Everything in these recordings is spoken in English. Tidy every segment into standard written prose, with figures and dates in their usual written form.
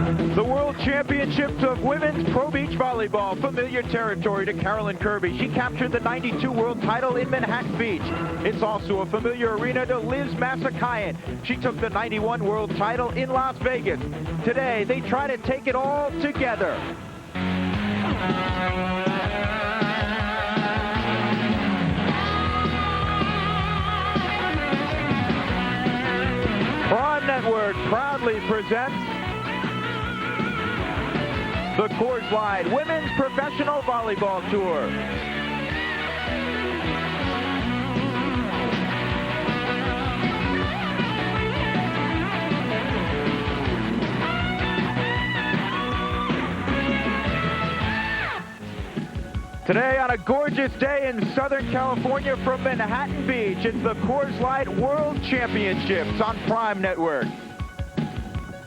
The World Championships of Women's Pro Beach Volleyball, familiar territory to Carolyn Kirby. She captured the '92 world title in Manhattan Beach. It's also a familiar arena to Liz Masakayan. She took the '91 world title in Las Vegas. Today, they try to take it all together. Prime Network proudly presents the Coors Light Women's Professional Volleyball Tour. Today on a gorgeous day in Southern California from Manhattan Beach, it's the Coors Light World Championships on Prime Network.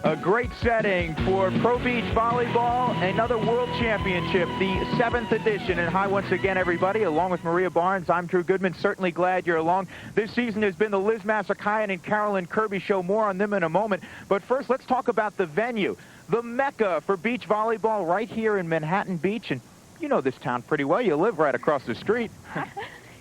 A great setting for Pro Beach Volleyball, another World Championship, the 7th edition. And hi once again, everybody. Along with Maria Barnes, I'm Drew Goodman. Certainly glad you're along. This season has been the Liz Masakayan and Carolyn Kirby show. More on them in a moment. But first, let's talk about the venue, the mecca for beach volleyball right here in Manhattan Beach. And you know this town pretty well. You live right across the street.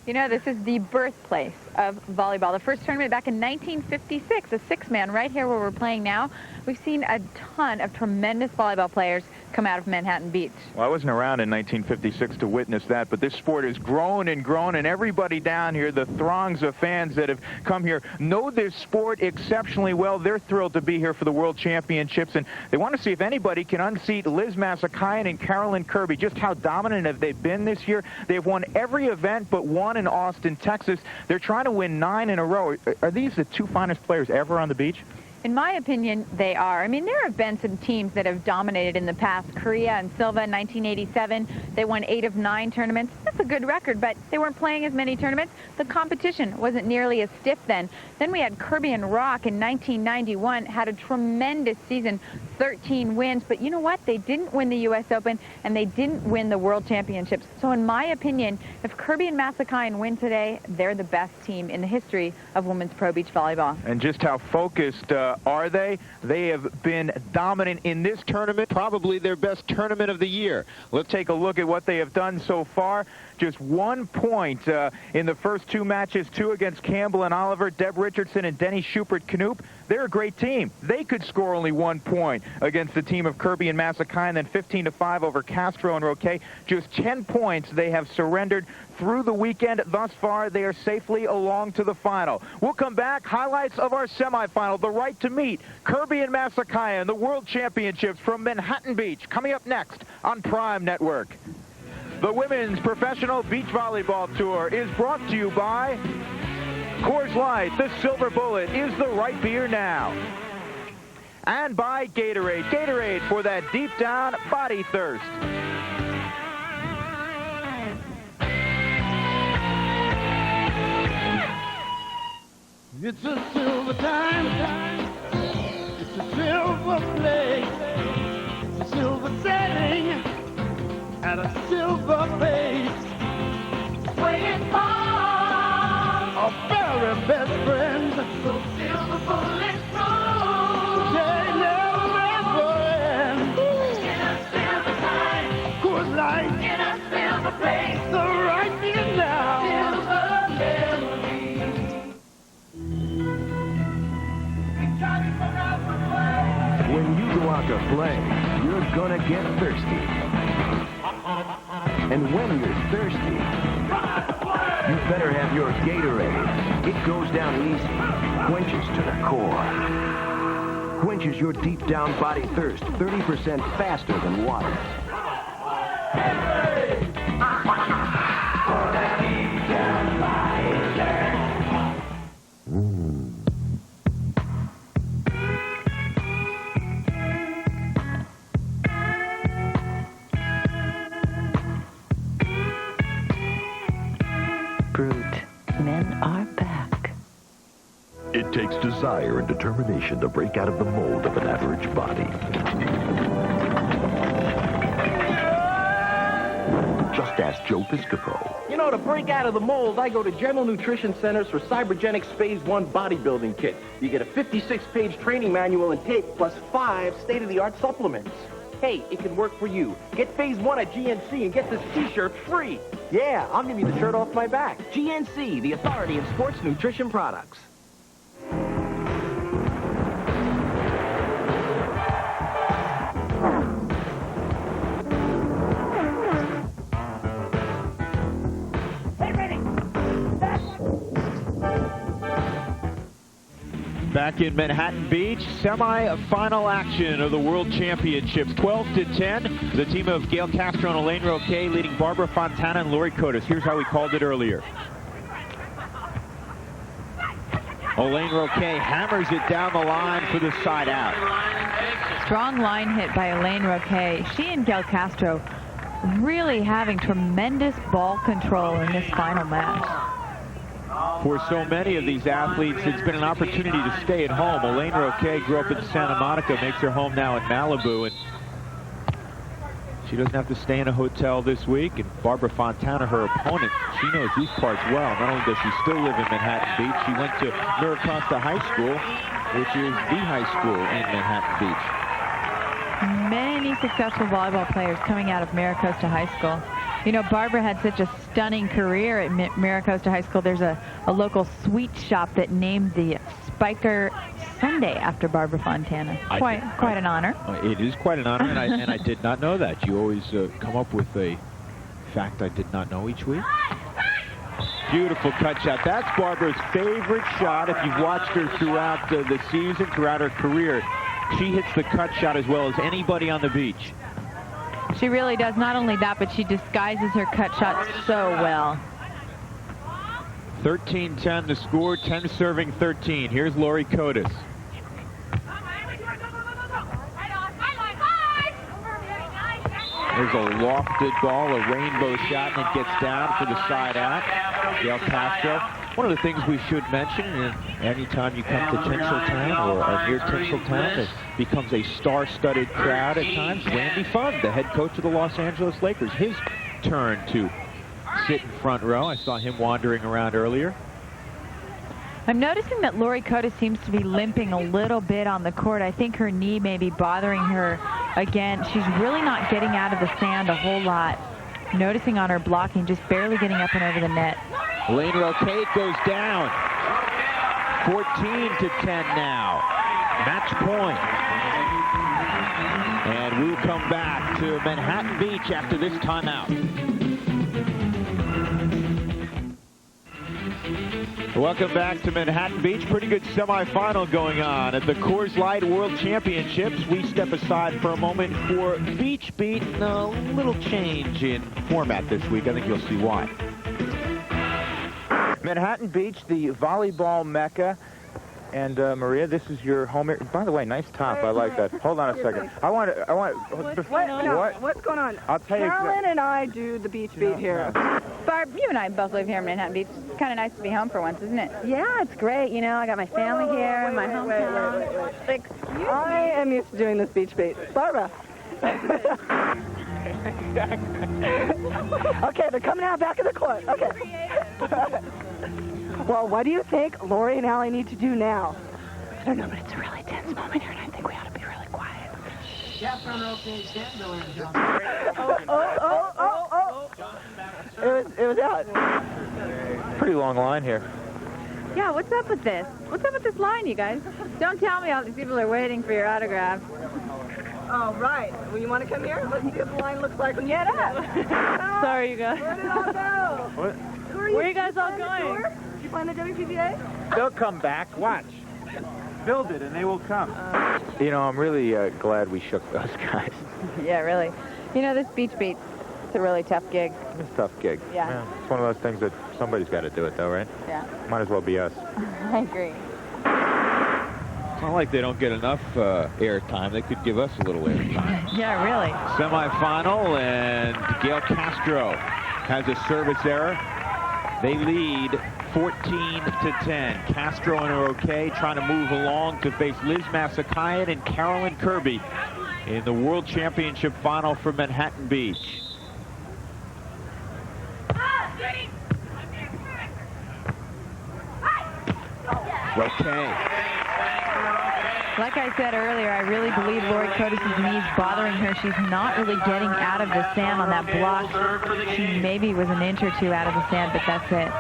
You know, this is the birthplace of volleyball. The first tournament back in 1956, a six-man right here where we're playing now. We've seen a ton of tremendous volleyball players come out of Manhattan Beach. Well, I wasn't around in 1956 to witness that, but this sport has grown and grown, and everybody down here, the throngs of fans that have come here, know this sport exceptionally well. They're thrilled to be here for the World Championships, and they want to see if anybody can unseat Liz Masakayan and Carolyn Kirby. Just how dominant have they been this year? They've won every event but one in Austin, Texas. They're trying to win 9 in a row. Are these the two finest players ever on the beach? In my opinion, they are. I mean, there have been some teams that have dominated in the past. Korea and Silva in 1987, they won 8 of 9 tournaments. That's a good record, but they weren't playing as many tournaments. The competition wasn't nearly as stiff then. Then we had Kirby and Rock in 1991, had a tremendous season, 13 wins. But you know what? They didn't win the U.S. Open, and they didn't win the World Championships. So in my opinion, if Kirby and Masakayan win today, they're the best team in the history of women's pro beach volleyball. And just how focused are they? They have been dominant in this tournament, probably their best tournament of the year. Let's take a look at what they have done so far. Just 1 point in the first 2 matches, 2 against Campbell and Oliver, Deb Richardson and Denny Schubert-Knoop. They're a great team. They could score only 1 point against the team of Kirby and Masakayan, then 15-5 over Castro and Roque. Just 10 points they have surrendered through the weekend. Thus far, they are safely along to the final. We'll come back. Highlights of our semifinal, the right to meet Kirby and Masakayan, the World Championships from Manhattan Beach, coming up next on Prime Network. The Women's Professional Beach Volleyball Tour is brought to you by Coors Light. The Silver Bullet is the right beer now. And by Gatorade. Gatorade for that deep down body thirst. It's a silver time, it's a silver play, a silver setting, and a silver face. Swinging far, our very best friends, so silver bullet through. They never end. In a silver time, Coors Light, in a silver place, the right thing now. Silver memory. When you go out to play, you're gonna get thirsty. And when you're thirsty, you better have your Gatorade. It goes down easy, quenches to the core. Quenches your deep down body thirst 30% faster than water. For that deep down body thirst. Men are back. It takes desire and determination to break out of the mold of an average body. Just Ask Joe Piscopo. You know, to break out of the mold, I go to General Nutrition Centers for Cybergenics Phase 1 bodybuilding kit. You get a 56-page training manual and tape, plus 5 state-of-the-art supplements. Hey, it can work for you. Get Phase 1 at GNC and get this T-shirt free. Yeah, I'll give you the shirt off my back. GNC, the authority in sports nutrition products. Back in Manhattan Beach, semi-final action of the World Championships. 12-10. The team of Gail Castro and Elaine Roquet leading Barbara Fontana and Lori Cotis. Here's how we called it earlier. Elaine Roquet hammers it down the line for the side out. Strong line hit by Elaine Roquet. She and Gail Castro really having tremendous ball control in this final match. For so many of these athletes, it's been an opportunity to stay at home. Elaine Roquet grew up in Santa Monica, makes her home now in Malibu, and she doesn't have to stay in a hotel this week. And Barbara Fontana, her opponent, she knows these parts well. Not only does she still live in Manhattan Beach, she went to Miracosta High School, which is the high school in Manhattan Beach. Many successful volleyball players coming out of Miracosta High School. You know, Barbara had such a stunning career at Miracosta High School. There's a local sweet shop that named the Spiker Sundae after Barbara Fontana. Quite an honor. It is quite an honor, and I did not know that. You always come up with a fact I did not know each week. Beautiful cut shot. That's Barbara's favorite shot. If you've watched her throughout the season, throughout her career, she hits the cut shot as well as anybody on the beach. She really does. Not only that, but she disguises her cut shots so well. 13-10 the score, 10 serving 13. Here's Lori Cotis. There's a lofted ball, a rainbow shot, and it gets down for the side out. Gail Castro. One of the things we should mention, anytime you come to Tinseltown or near Tinseltown, it becomes a star-studded crowd at times. Randy Funn, the head coach of the Los Angeles Lakers, his turn to sit in front row. I saw him wandering around earlier. I'm noticing that Lori Cotis seems to be limping a little bit on the court. I think her knee may be bothering her again. She's really not getting out of the sand a whole lot. Noticing on her blocking, just barely getting up and over the net. Elaine Roquet goes down. 14-10 now. Match point. And we'll come back to Manhattan Beach after this timeout. Welcome back to Manhattan Beach. Pretty good semifinal going on at the Coors Light World Championships. We step aside for a moment for Beach Beat. A little change in format this week. I think you'll see why. Manhattan Beach, the volleyball mecca. And Maria, this is your home area. By the way, nice top. I like that. Hold on a second. What's going on? I'll tell you. Carolyn and I do the beach beat here. Barb, you and I both live here in Manhattan Beach. It's kind of nice to be home for once, isn't it? Yeah, it's great. You know, I got my family here, my hometown. Excuse I am used to doing this beach beat. Barbara. Okay, they're coming out back of the court. Okay. Well, what do you think Lori and Allie need to do now? I don't know, but it's a really tense moment here, and I think we ought to be really quiet. It was out. Pretty long line here. Yeah, what's up with this? What's up with this line, you guys? Don't tell me all these people are waiting for your autograph. Oh, right. Well, you want to come here? Let's see what the line looks like when you get up. Sorry, you guys. Where did it all go? What? Where are you guys all going? Did you find the WPVA? They'll come back. Watch. Build it, and they will come. You know, I'm really glad we shook those guys. Yeah, really. You know, this beach beat, it's a really tough gig. It's a tough gig. Yeah. It's one of those things that somebody's got to do it, though, right? Yeah. Might as well be us. I agree. It's not like they don't get enough airtime. They could give us a little airtime. Yeah, really. Semifinal, and Gail Castro has a service error. They lead 14-10. Castro and Roquet trying to move along to face Liz Massakayan and Carolyn Kirby in the World Championship final for Manhattan Beach. Roque. Like I said earlier, I really believe Lori Cotis' knees bothering her. She's not really getting out of the sand on that block. She maybe was an inch or two out of the sand, but that's it.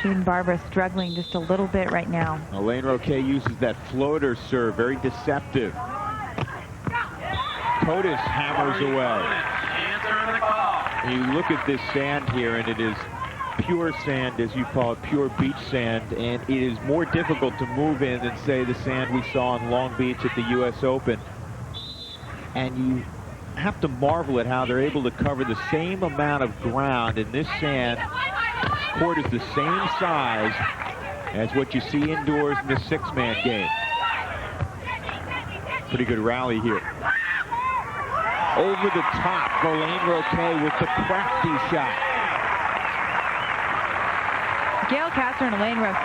She and Barbara struggling just a little bit right now. Elaine Roque uses that floater serve, very deceptive. Cotis hammers away. You look at this sand here, and it is pure sand, as you call it, pure beach sand, and it is more difficult to move in than, say, the sand we saw in Long Beach at the U.S. Open. And you have to marvel at how they're able to cover the same amount of ground in this sand. This court is the same size as what you see indoors in the six-man game. Pretty good rally here. Over the top, Elaine Roque with the crafty shot. Gail Castro and Elaine Roque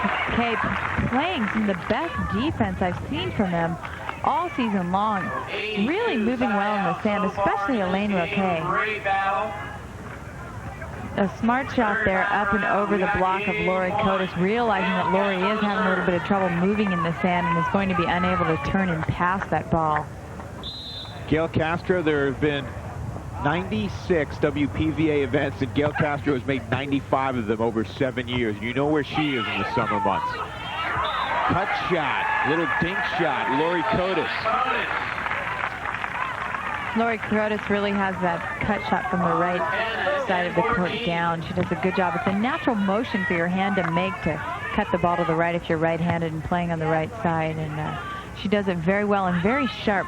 playing some of the best defense I've seen from them all season long. Really moving well in the sand, especially Elaine Roque. A smart shot there up and over the block of Lori Cotis, realizing that Lori is having a little bit of trouble moving in the sand and is going to be unable to turn and pass that ball. Gail Castro, there have been 96 WPVA events, and Gail Castro has made 95 of them over 7 years. You know where she is in the summer months. Cut shot, little dink shot, Lori Cotis. Lori Cotis really has that cut shot from the right side of the court down. She does a good job. It's a natural motion for your hand to make to cut the ball to the right if you're right-handed and playing on the right side, and she does it very well and very sharp.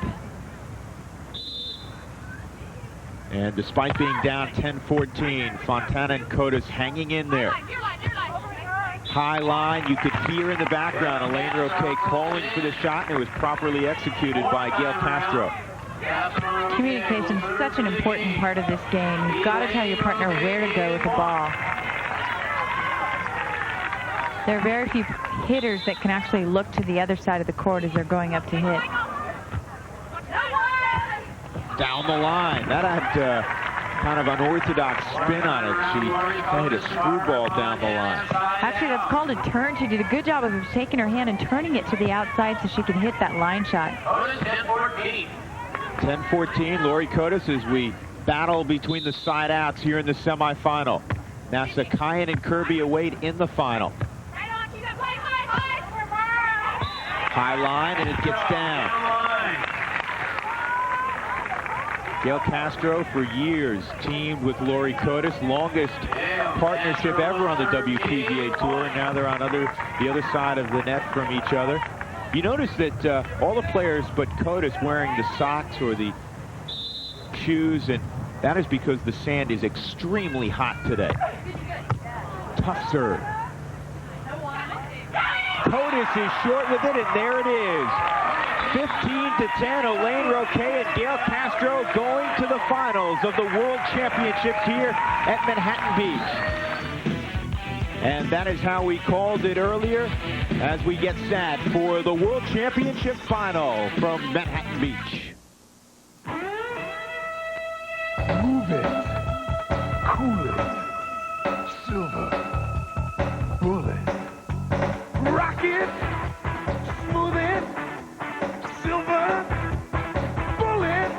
And despite being down 10-14, Fontana and Cotis hanging in there. High line, you could hear in the background Elaine Roque calling for the shot, and it was properly executed by Gail Castro. Communication is such an important part of this game. You've got to tell your partner where to go with the ball. There are very few hitters that can actually look to the other side of the court as they're going up to hit. Down the line. That had kind of unorthodox spin on it. She hit a screwball down the line. Actually, that's called a turn. She did a good job of taking her hand and turning it to the outside so she could hit that line shot. 10-14, Lori Cotis as we battle between the side outs here in the semifinal. Now Sakayan and Kirby await in the final. High line, and it gets down. Gail Castro for years teamed with Lori Cotis, longest partnership ever on the WPVA tour, and now they're on the other side of the net from each other. You notice that all the players but Cotis wearing the socks or the shoes, and that is because the sand is extremely hot today. Tough serve. Cotis is short with it, and there it is. 15-10, Elaine Roque and Gail Castro going to the finals of the World Championships here at Manhattan Beach. And that is how we called it earlier as we get set for the World Championship final from Manhattan Beach. Move it. Cool it. Silver. Bullet. Rock it, smooth it, silver, bullet,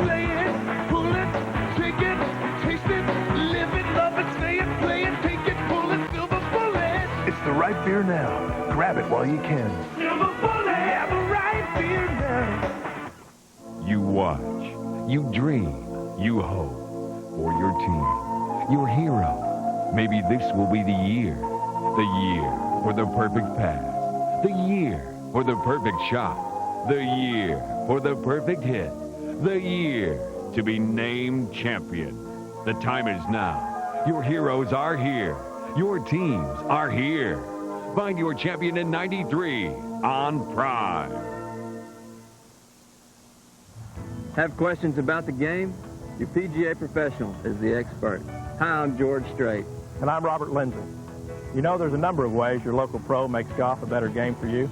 play it, pull it, take it, taste it, live it, love it, say it, play it, take it, pull it, silver bullet. It's the right beer now. Grab it while you can. Silver bullet, have a right beer now. You watch, you dream, you hope for your team, your hero. Maybe this will be the year for the perfect pass, the year for the perfect shot, the year for the perfect hit, the year to be named champion. The time is now. Your heroes are here. Your teams are here. Find your champion in 93 on Prime. Have questions about the game? Your PGA professional is the expert. Hi, I'm George Strait. And I'm Robert Lindsay. You know, there's a number of ways your local pro makes golf a better game for you.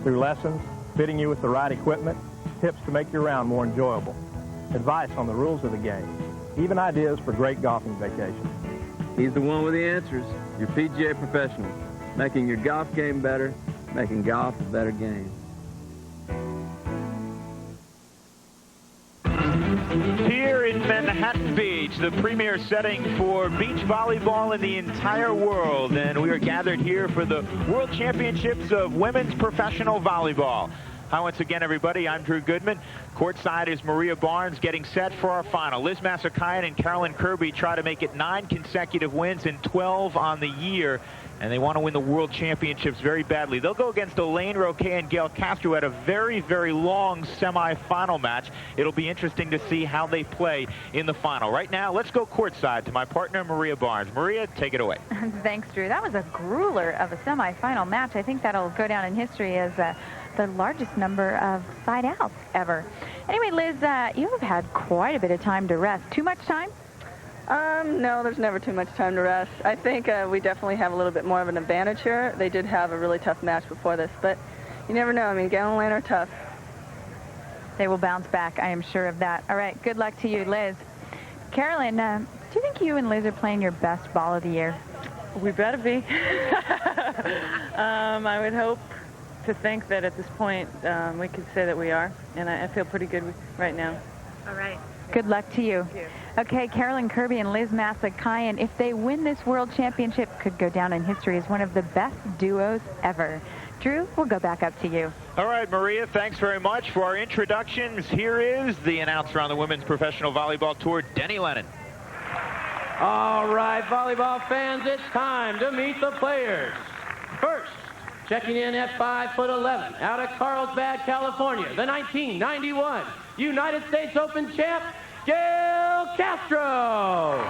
Through lessons, fitting you with the right equipment, tips to make your round more enjoyable, advice on the rules of the game, even ideas for great golfing vacations. He's the one with the answers. your PGA professionals, making your golf game better, making golf a better game. Here in Manhattan Beach, the premier setting for beach volleyball in the entire world, and we are gathered here for the World Championships of Women's Professional Volleyball. Hi once again, everybody. I'm Drew Goodman. Courtside is Maria Barnes getting set for our final. Liz Masakayan and Carolyn Kirby try to make it 9 consecutive wins and 12 on the year, and they want to win the World Championships very badly. They'll go against Elaine Roquet and Gail Castro at a very, very long semifinal match. It'll be interesting to see how they play in the final. Right now, let's go courtside to my partner, Maria Barnes. Maria, take it away. Thanks, Drew. That was a grueler of a semifinal match. I think that'll go down in history as the largest number of side outs ever. Anyway, Liz, you have had quite a bit of time to rest. Too much time? No, there's never too much time to rest. I think we definitely have a little bit more of an advantage here. They did have a really tough match before this, but you never know. I mean, Gail and Elaine are tough. They will bounce back, I am sure of that. All right, good luck to you, Liz. Carolyn, do you think you and Liz are playing your best ball of the year? We better be. I would hope to think that at this point we could say that we are, and I feel pretty good right now. All right. Good luck to you. Thank you. Okay, Carolyn Kirby and Liz Masakayan, if they win this World Championship, could go down in history as one of the best duos ever. Drew, we'll go back up to you. All right, Maria, thanks very much for our introductions. Here is the announcer on the Women's Professional Volleyball Tour, Denny Lennon. All right, volleyball fans, it's time to meet the players. First, checking in at 5'11", out of Carlsbad, California, the 1991 United States Open champ, Gail Castro.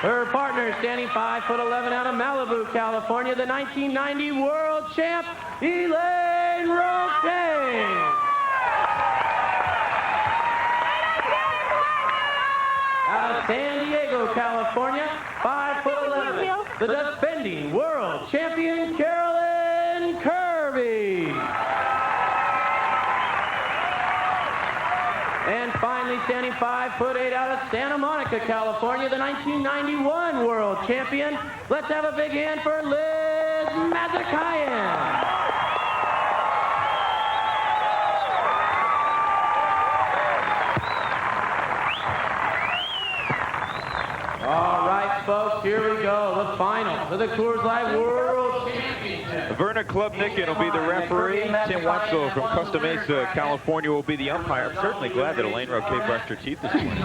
Her partner standing 5'11", out of Malibu, California, the 1990 world champ, Elaine Roquet. Out of San Diego, California, 5'11", the defending world champion, Carolyn Kirby. And finally, standing 5'8", out of Santa Monica, California, the 1991 world champion. Let's have a big hand for Liz Masakayan. All right, folks, here we go. The final for the Coors Light World Championship. Werner Klubnick will be the referee. Tim Wetzel from Costa Mesa, California, will be the umpire. I'm certainly glad that Elaine Roquet brushed her teeth this morning.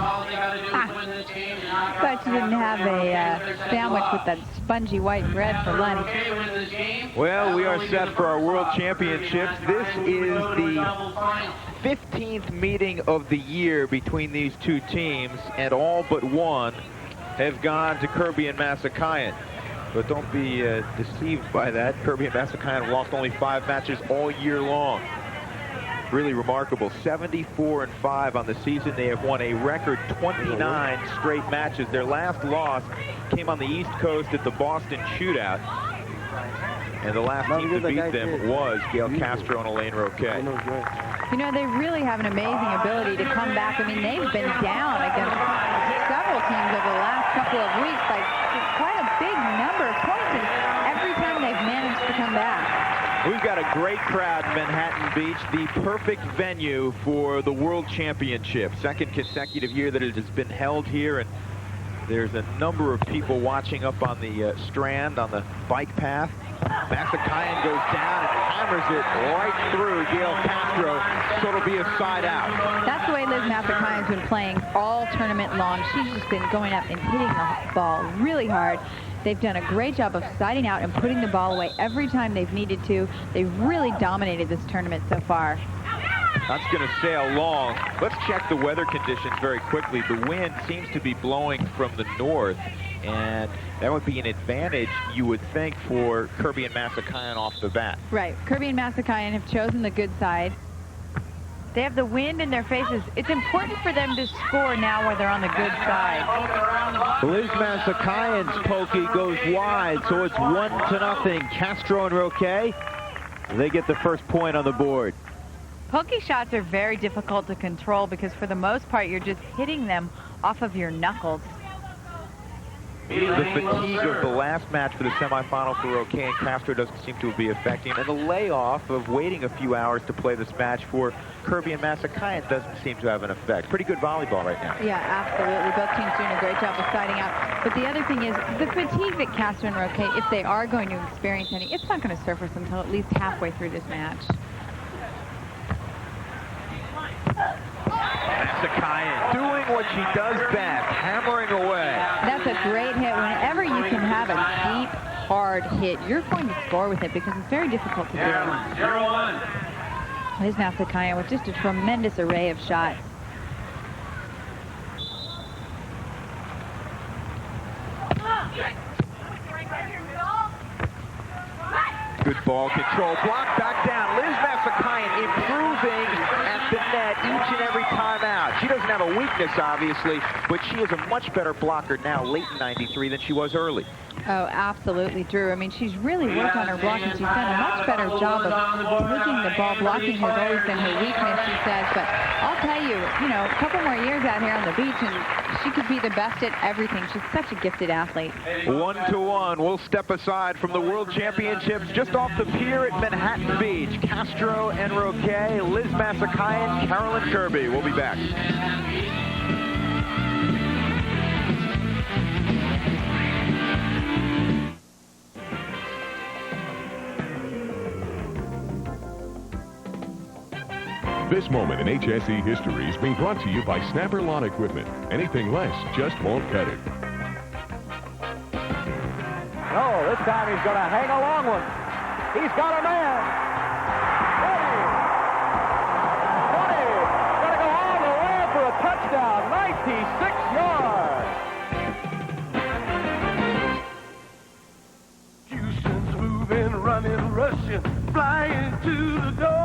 But you didn't have a sandwich with that spongy white bread for lunch. Well, we are set for our World Championships. This is the 15th meeting of the year between these two teams, and all but one have gone to Kirby and Masakayan. But don't be deceived by that. Kirby and Masakayan have lost only 5 matches all year long. Really remarkable. 74-5 on the season. They have won a record 29 straight matches. Their last loss came on the East Coast at the Boston Shootout. And the last team to beat them was Gail Castro and Elaine Roquet. You know, they really have an amazing ability to come back. I mean, they've been down against several teams over the last couple of weeks, like quite a big number of points, and every time they've managed to come back. We've got a great crowd in Manhattan Beach, the perfect venue for the World Championship. Second consecutive year that it has been held here, and there's a number of people watching up on the Strand, on the bike path. Masakayan goes down and hammers it right through Gail Castro, so it'll be a side out. That's the way Liz Masakayan's been playing all tournament long. She's just been going up and hitting the ball really hard. They've done a great job of siding out and putting the ball away every time they've needed to. They've really dominated this tournament so far. That's going to sail long. Let's check the weather conditions very quickly. The wind seems to be blowing from the north, and that would be an advantage, you would think, for Kirby and Masakayan off the bat. Right. Kirby and Masakayan have chosen the good side. They have the wind in their faces. It's important for them to score now where they're on the good side. Liz Masakayan's pokey goes wide, so it's 1-0. Castro and Roquet, they get the first point on the board. Pokey shots are very difficult to control because for the most part you're just hitting them off of your knuckles. The fatigue of the last match for the semifinal for Roque and Castro doesn't seem to be affecting him. And the layoff of waiting a few hours to play this match for Kirby and Masakayan doesn't seem to have an effect. Pretty good volleyball right now. Yeah, absolutely. Both teams doing a great job of siding out. But the other thing is the fatigue that Castro and Roque, if they are going to experience any, it's not going to surface until at least halfway through this match. Masakayan doing what she does best, hammering away. That's a great hit. Whenever you can have a deep, hard hit, you're going to score with it because it's very difficult to do. 0-1. Here's Masakayan with just a tremendous array of shots. Good ball control, block back down. Liz Masakayan improving at the net each and every time out. She doesn't have a weakness, obviously, but she is a much better blocker now, late in 93, than she was early. Oh, absolutely, Drew. I mean, she's really worked on her blocking. She's done a much better job of taking the ball. Blocking has always been her weakness, she says. But I'll tell you, a couple more years out here on the beach, and she could be the best at everything. She's such a gifted athlete. 1-1. We'll step aside from the World Championships just off the pier at Manhattan Beach. Castro and Roque, Liz Masakayan, Carolyn Kirby. We'll be back. This moment in HSE history is being brought to you by Snapper Lawn Equipment. Anything less just won't cut it. Oh, this time he's going to hang a long one. He's got a man. 20. Going to go all the way for a touchdown. 96 yards. Houston's moving, running, rushing, flying to the dome.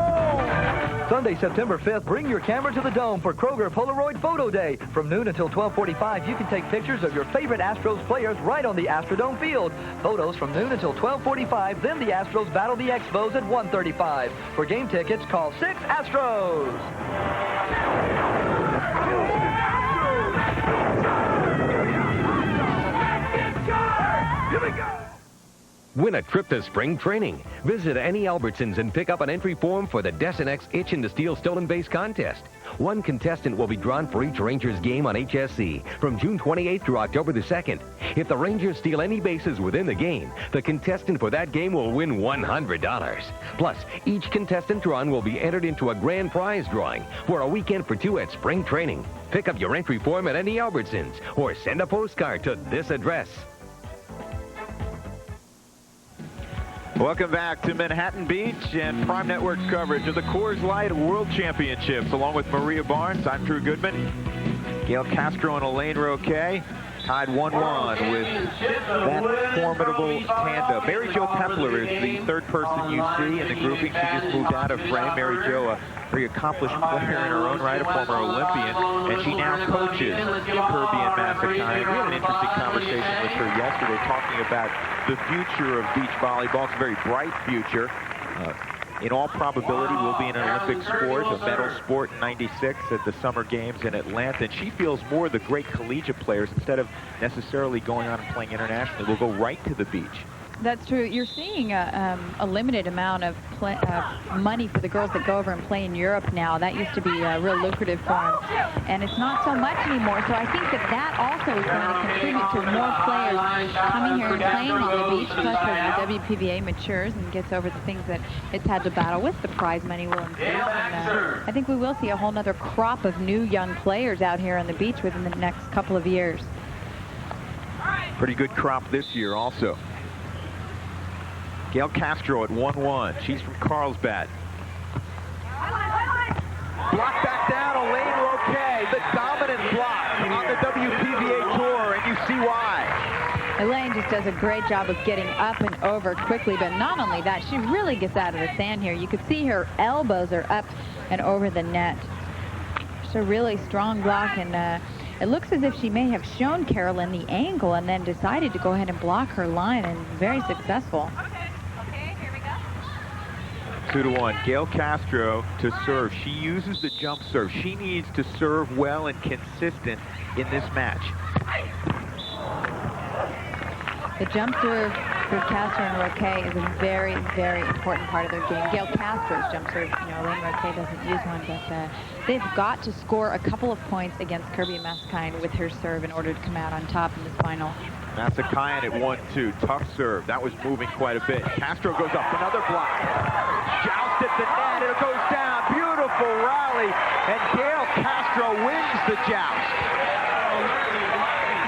Sunday, September 5th, bring your camera to the Dome for Kroger Polaroid Photo Day. From noon until 12:45, you can take pictures of your favorite Astros players right on the Astrodome field. Photos from noon until 12:45, then the Astros battle the Expos at 1:35. For game tickets, call 6 Astros. Here we go. Win a trip to spring training. Visit any Albertsons and pick up an entry form for the Desenex Itchin' to Steal Stolen Base contest. One contestant will be drawn for each Rangers game on HSC from June 28th through October the 2nd. If the Rangers steal any bases within the game, the contestant for that game will win $100. Plus, each contestant drawn will be entered into a grand prize drawing for a weekend for two at spring training. Pick up your entry form at any Albertsons or send a postcard to this address. Welcome back to Manhattan Beach and Prime Network coverage of the Coors Light World Championships. Along with Maria Barnes, I'm Drew Goodman. Gail Castro and Elaine Roque tied 1-1 with that formidable tandem. Mary Jo Pepler is the third person you see in the grouping. She just moved out of frame. Mary Jo, a very accomplished player in her own right, a former Olympian, and she now coaches Kirby and Masakayan. We had an interesting conversation with her yesterday talking about the future of beach volleyball. It's a very bright future. In all probability, will be an Olympic sport, a medal sport in '96 at the Summer Games in Atlanta. And she feels more the great collegiate players, instead of necessarily going on and playing internationally, will go right to the beach. That's true. You're seeing a limited amount of money for the girls that go over and play in Europe now. That used to be real lucrative for them, and it's not so much anymore. So I think that also is going to contribute to more players coming here and playing on the beach, plus as the WPVA matures and gets over the things that it's had to battle with, the prize money will increase. And, I think we will see a whole other crop of new young players out here on the beach within the next couple of years. Pretty good crop this year also. Gail Castro at 1-1. She's from Carlsbad. Block back down, Elaine Roque, the dominant block on the WPVA Tour, and you see why. Elaine just does a great job of getting up and over quickly, but not only that, she really gets out of the sand here. You can see her elbows are up and over the net. It's a really strong block, and it looks as if she may have shown Carolyn the angle and then decided to go ahead and block her line, and very successful. 2-1. Gail Castro to serve. She uses the jump serve. She needs to serve well and consistent in this match. The jump serve for Castro and Roque is a very, very important part of their game. Gail Castro's jump serve, Elaine Roque doesn't use one, but they've got to score a couple of points against Kirby Masakine with her serve in order to come out on top in this final. Masakine at 1-2. Tough serve. That was moving quite a bit. Castro goes up. Another block. Joust at the net. It goes down. Beautiful rally. And Gail Castro wins the joust.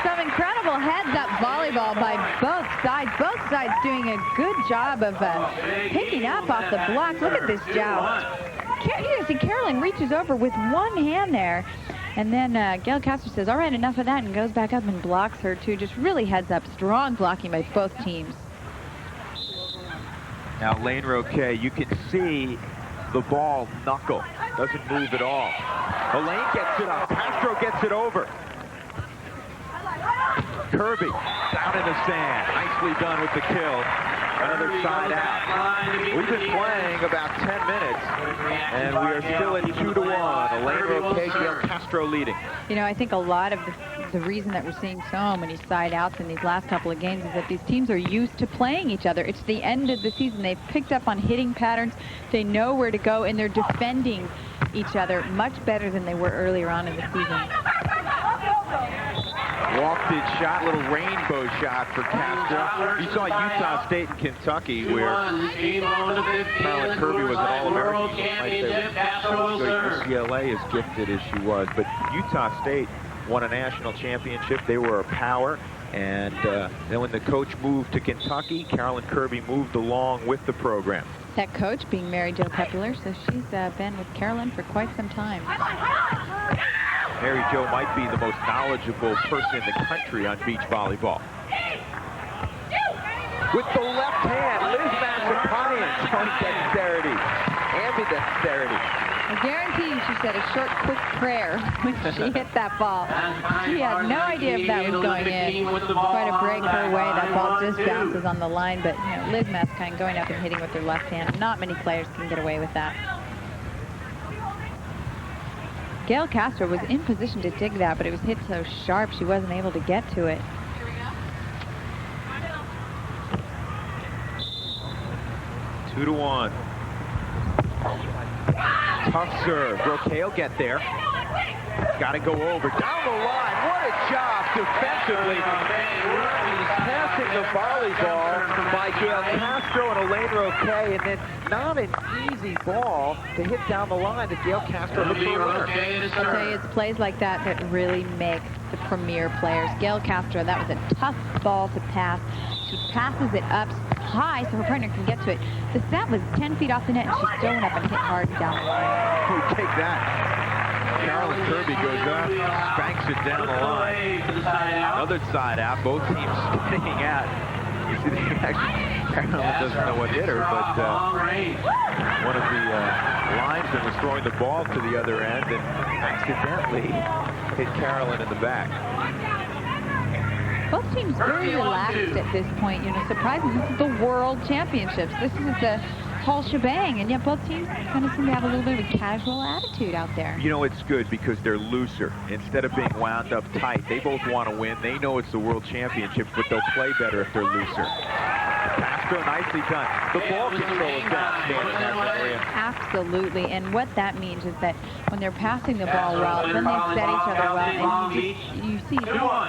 Some incredible heads-up volleyball by both sides. Both sides doing a good job of picking up off the blocks. Look at this joust. You see Carolyn reaches over with one hand there. And then Gail Castro says, all right, enough of that, and goes back up and blocks her, too. Just really heads up. Strong blocking by both teams. Now, Elaine Roque, you can see the ball knuckle. Doesn't move at all. Elaine gets it up. Castro gets it over. Kirby down in the sand. Nicely done with the kill. Another side out. We've been playing about 10 minutes, and we are still at 2-1. Elaine Roque, Gail Castro leading. I think a lot of the reason that we're seeing so many side outs in these last couple of games is that these teams are used to playing each other. It's the end of the season. They've picked up on hitting patterns. They know where to go, and they're defending each other much better than they were earlier on in the season. Wafted shot, little rainbow shot for Castro. You saw Utah State and Kentucky where Carolyn Kirby was an All-American. UCLA as gifted as she was, but Utah State won a national championship. They were a power, and then when the coach moved to Kentucky, Carolyn Kirby moved along with the program. That coach being Mary Jo Pepler, so she's been with Carolyn for quite some time. Mary Jo might be the most knowledgeable person in the country on beach volleyball. With the left hand, Liz Masakine showing dexterity, ambidexterity. I guarantee you she said a short, quick prayer when she hit that ball. She had no idea if that was going in. Try to break her way. That ball just bounces on the line, but Liz Masakine going up and hitting with her left hand. Not many players can get away with that. Gail Castro was in position to dig that, but it was hit so sharp she wasn't able to get to it. Two to 1. Tough serve. Roque will get there. Got to go over. Down the line. What a job defensively. Passing the volleyball by Gail Castro and Elaine Roque, and then not an easy ball to hit down the line to Gail Castro. I'll tell you, it's plays like that that really make the premier players. Gail Castro, that was a tough ball to pass. She passes it up high so her partner can get to it. The set was 10 feet off the net, and she still went up and hit hard down the line. Who would take that? Carolyn Kirby goes up, spanks it down the line. Another side out, both teams spinning out. You see, Carolyn doesn't know what hit her, but one of the linesmen was throwing the ball to the other end and accidentally hit Carolyn in the back. Both teams very relaxed at this point. Surprisingly, this is the World Championships. This is the whole shebang, and yet both teams kind of seem to have a little bit of a casual attitude out there. It's good because they're looser. Instead of being wound up tight, they both want to win. They know it's the World Championships, but they'll play better if they're looser. Castro, nicely done. The ball control is outstanding there, Maria. Absolutely, and what that means is that when they're passing the ball well, then they set each other well, and you see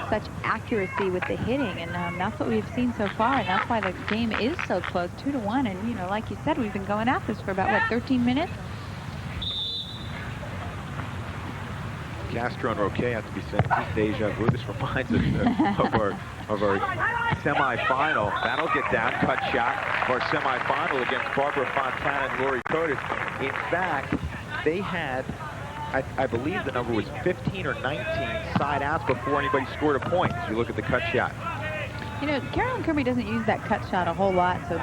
such accuracy with the hitting, and that's what we've seen so far, and that's why the game is so close, 2-1, and like you said, we've been going at this for about, 13 minutes? Castro and Roque have to be saying, this is deja vu. This reminds us of our semifinal. That'll get down, cut shot of our semifinal against Barbara Fontana and Lori Cotis. In fact, they had, I believe the number was 15 or 19 side outs before anybody scored a point. If you look at the cut shot. Carolyn Kirby doesn't use that cut shot a whole lot, so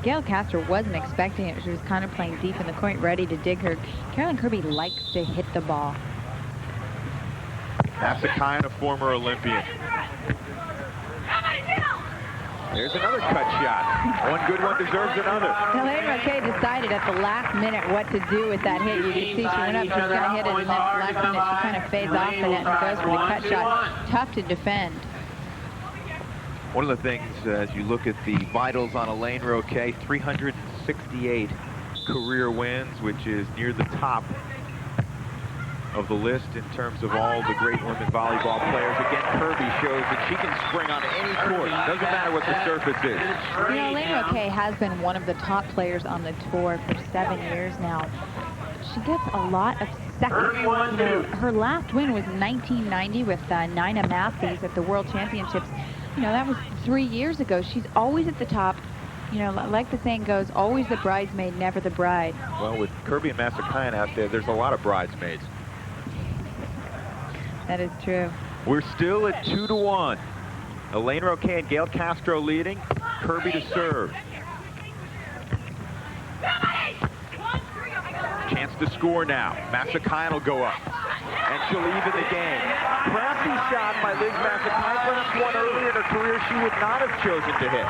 Gail Castro wasn't expecting it. She was kind of playing deep in the court, ready to dig her. Carolyn Kirby likes to hit the ball. Masakine, a former Olympian. There's another cut shot. One good one deserves another. Elaine Roquet decided at the last minute what to do with that hit. You can see she went up, she was going to hit it, and then at the last minute she kind of fades off the net and goes for the cut shot. Tough to defend. One of the things, as you look at the vitals on Elaine Roquet, 368 career wins, which is near the top of the list in terms of all the great women volleyball players. Again, Kirby shows that she can spring on any court. Doesn't matter what the surface is. You know, Elaine Roquet has been one of the top players on the tour for 7 years now. She gets a lot of seconds. You know, her last win was 1990 with Nina Matthews at the World Championships. You know, that was 3 years ago. She's always at the top. You know, like the saying goes, always the bridesmaid, never the bride. Well, with Kirby and Masakayan out there, there's a lot of bridesmaids. That is true. We're still at 2-1. Elaine Roquet and Gail Castro leading. Kirby to serve. Chance to score now. Masakayan will go up. And she'll even the game. Crafty shot by Liz Masakayan. Perhaps one earlier in her career she would not have chosen to hit.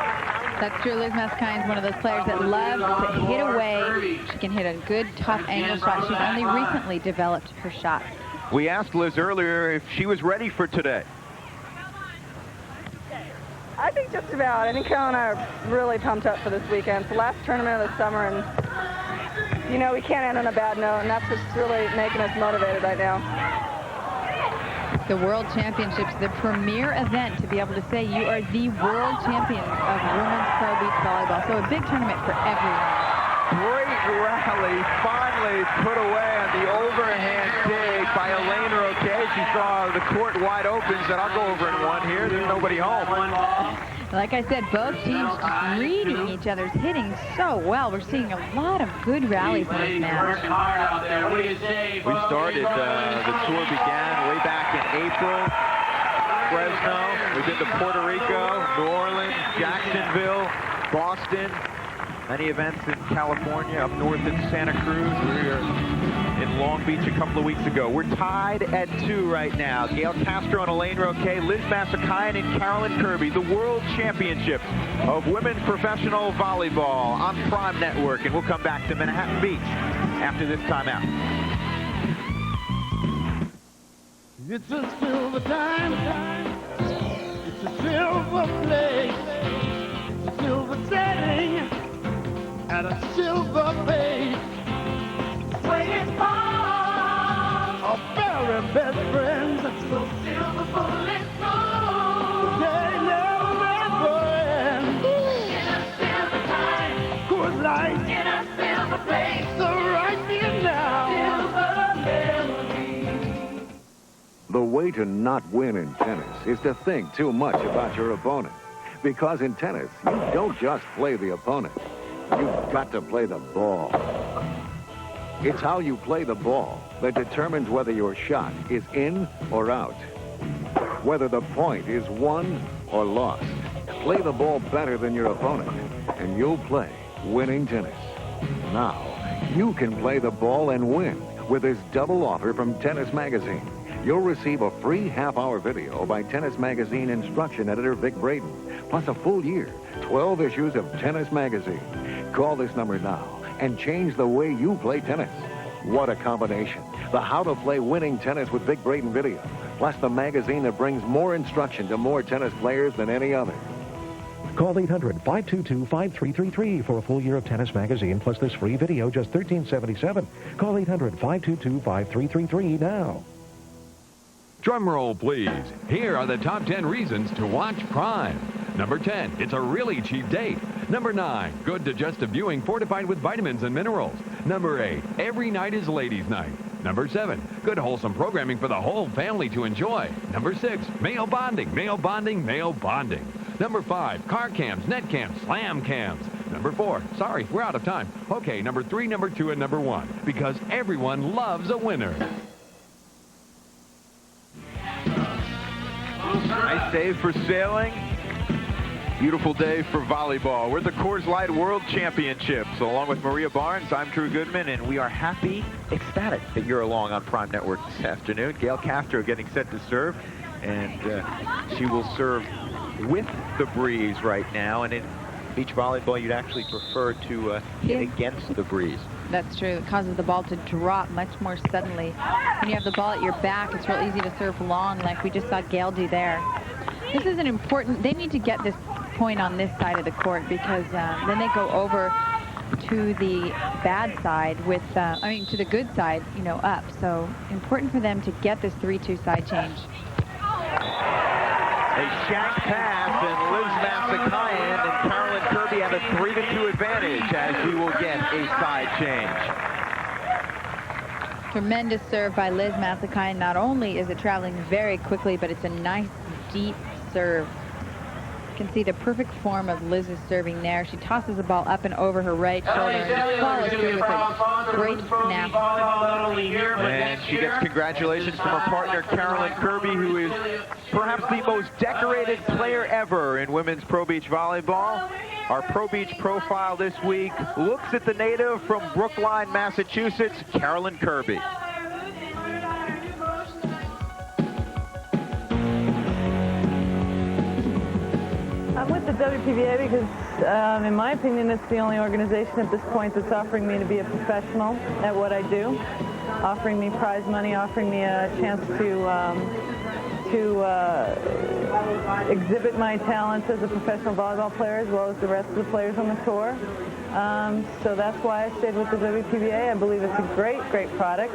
That's true. Liz Masakayan is one of those players that loves to hit away. She can hit a good, tough angle shot. She's only recently developed her shot. We asked Liz earlier if she was ready for today. I think just about. I think Carol and I are really pumped up for this weekend. It's the last tournament of the summer, and, you know, we can't end on a bad note, and that's just really making us motivated right now. The World Championships, the premier event to be able to say you are the world champions of women's pro beach volleyball. So a big tournament for everyone. Great rally, finally put away on the overhand dig by Elaine Roquet. She saw the court wide open, said, I'll go over and one here. There's nobody home. Like I said, both teams just reading each other's hitting so well. We're seeing a lot of good rallies in this match. We started, the tour began way back in April. Fresno, we've been to Puerto Rico, New Orleans, Jacksonville, Boston. Many events in California, up north in Santa Cruz. We were in Long Beach a couple of weeks ago. We're tied at 2 right now. Gail Castro and Elaine Roquet, Liz Masakayan and Carolyn Kirby, the World Championship of Women's Professional Volleyball on Prime Network. And we'll come back to Manhattan Beach after this timeout. It's a silver time. It's a silver place. It's a silver setting. At a silver base, swinging palm, our very best friends. So silver bullet gold, they never end. In a silver time, good light. In a silver place, so right here now. Silver melody. The way to not win in tennis is to think too much about your opponent. Because in tennis, you don't just play the opponent. You've got to play the ball. It's how you play the ball that determines whether your shot is in or out, whether the point is won or lost. Play the ball better than your opponent, and you'll play winning tennis. Now, you can play the ball and win with this double offer from Tennis Magazine. You'll receive a free half-hour video by Tennis Magazine instruction editor Vic Braden, plus a full year, 12 issues of Tennis Magazine. Call this number now and change the way you play tennis. What a combination. The How to Play Winning Tennis with Vic Braden video, plus the magazine that brings more instruction to more tennis players than any other. Call 800-522-5333 for a full year of Tennis Magazine, plus this free video, just $13.77. Call 800-522-5333 now. Drum roll, please. Here are the top 10 reasons to watch Prime. Number 10, it's a really cheap date. Number 9, good digestive viewing fortified with vitamins and minerals. Number 8, every night is ladies' night. Number 7, good wholesome programming for the whole family to enjoy. Number 6, male bonding, male bonding, male bonding. Number 5, car cams, net cams, slam cams. Number 4, sorry, we're out of time. Okay, number 3, number 2, and number 1, because everyone loves a winner. Nice day for sailing. Beautiful day for volleyball. We're at the Coors Light World Championships. So along with Maria Barnes, I'm Drew Goodman, and we are happy, ecstatic that you're along on Prime Network this afternoon. Gail Castro getting set to serve, and she will serve with the breeze right now, and in beach volleyball, you'd actually prefer to hit against the breeze. That's true. It causes the ball to drop much more suddenly. When you have the ball at your back, it's real easy to serve long, like we just saw Gail do there. This is an important, they need to get this point on this side of the court, because then they go over to the bad side with, I mean, to the good side, you know, up. So important for them to get this 3-2 side change. A shank pass, and Liz Massakayan and Carolyn Kirby have a 3-2 advantage as we will get a side change. Tremendous serve by Liz Massakayan. Not only is it traveling very quickly, but it's a nice, deep serve. You can see the perfect form of Liz's serving there. She tosses the ball up and over her right shoulder and follows through with a great snap. And she gets congratulations from her partner, Carolyn Kirby, who is perhaps the most decorated player ever in women's Pro Beach volleyball. Our Pro Beach profile this week looks at the native from Brookline, Massachusetts, Carolyn Kirby. I'm with the WPVA because, in my opinion, it's the only organization at this point that's offering me to be a professional at what I do, offering me prize money, offering me a chance to exhibit my talents as a professional volleyball player as well as the rest of the players on the tour. So that's why I stayed with the WPVA. I believe it's a great, great product.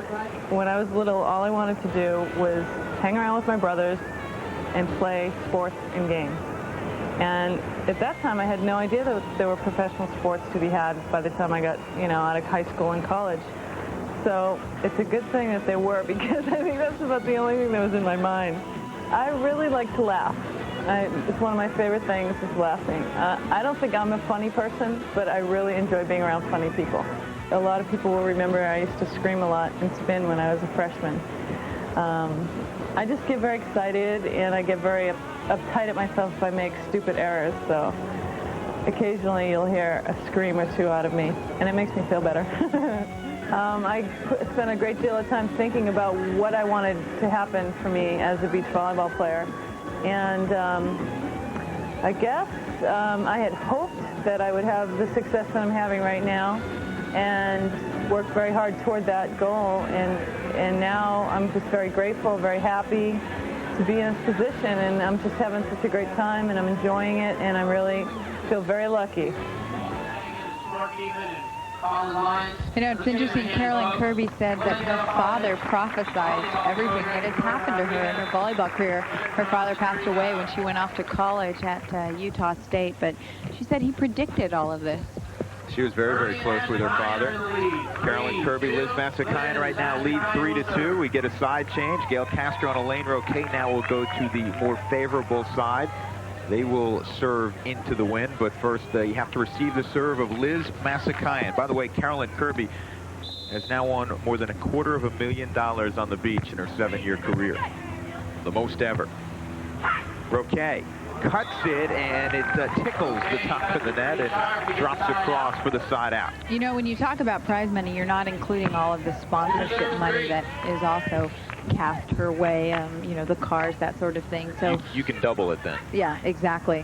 When I was little, all I wanted to do was hang around with my brothers and play sports and games. And at that time, I had no idea that there were professional sports to be had by the time I got, you know, out of high school and college. So it's a good thing that there were, because I think that's about the only thing that was in my mind. I really like to laugh. It's one of my favorite things is laughing. I don't think I'm a funny person, but I really enjoy being around funny people. A lot of people will remember I used to scream a lot and spin when I was a freshman. I just get very excited, and I get very uptight at myself if I make stupid errors, so occasionally you'll hear a scream or two out of me, and it makes me feel better. I spent a great deal of time thinking about what I wanted to happen for me as a beach volleyball player, and I guess I had hoped that I would have the success that I'm having right now, and worked very hard toward that goal, and now I'm just very grateful, very happy to be in this position, and I'm just having such a great time, and I'm enjoying it, and I really feel very lucky. You know, it's interesting, Carolyn Kirby said that her father prophesied everything that has happened to her in her volleyball career. Her father passed away when she went off to college at Utah State, but she said he predicted all of this. She was very, very close with her father. Carolyn Kirby, Liz Massakayan right now lead 3-2. We get a side change. Gail Castro and Elaine Roquet now will go to the more favorable side. They will serve into the win, but first you have to receive the serve of Liz Massakayan. By the way, Carolyn Kirby has now won more than $250,000 on the beach in her 7-year career. The most ever. Roquet cuts it, and it tickles the top of the net and drops across for the side out. You know, when you talk about prize money, you're not including all of the sponsorship money that is also cast her way, you know, the cars, that sort of thing. So you can double it then. Yeah, exactly.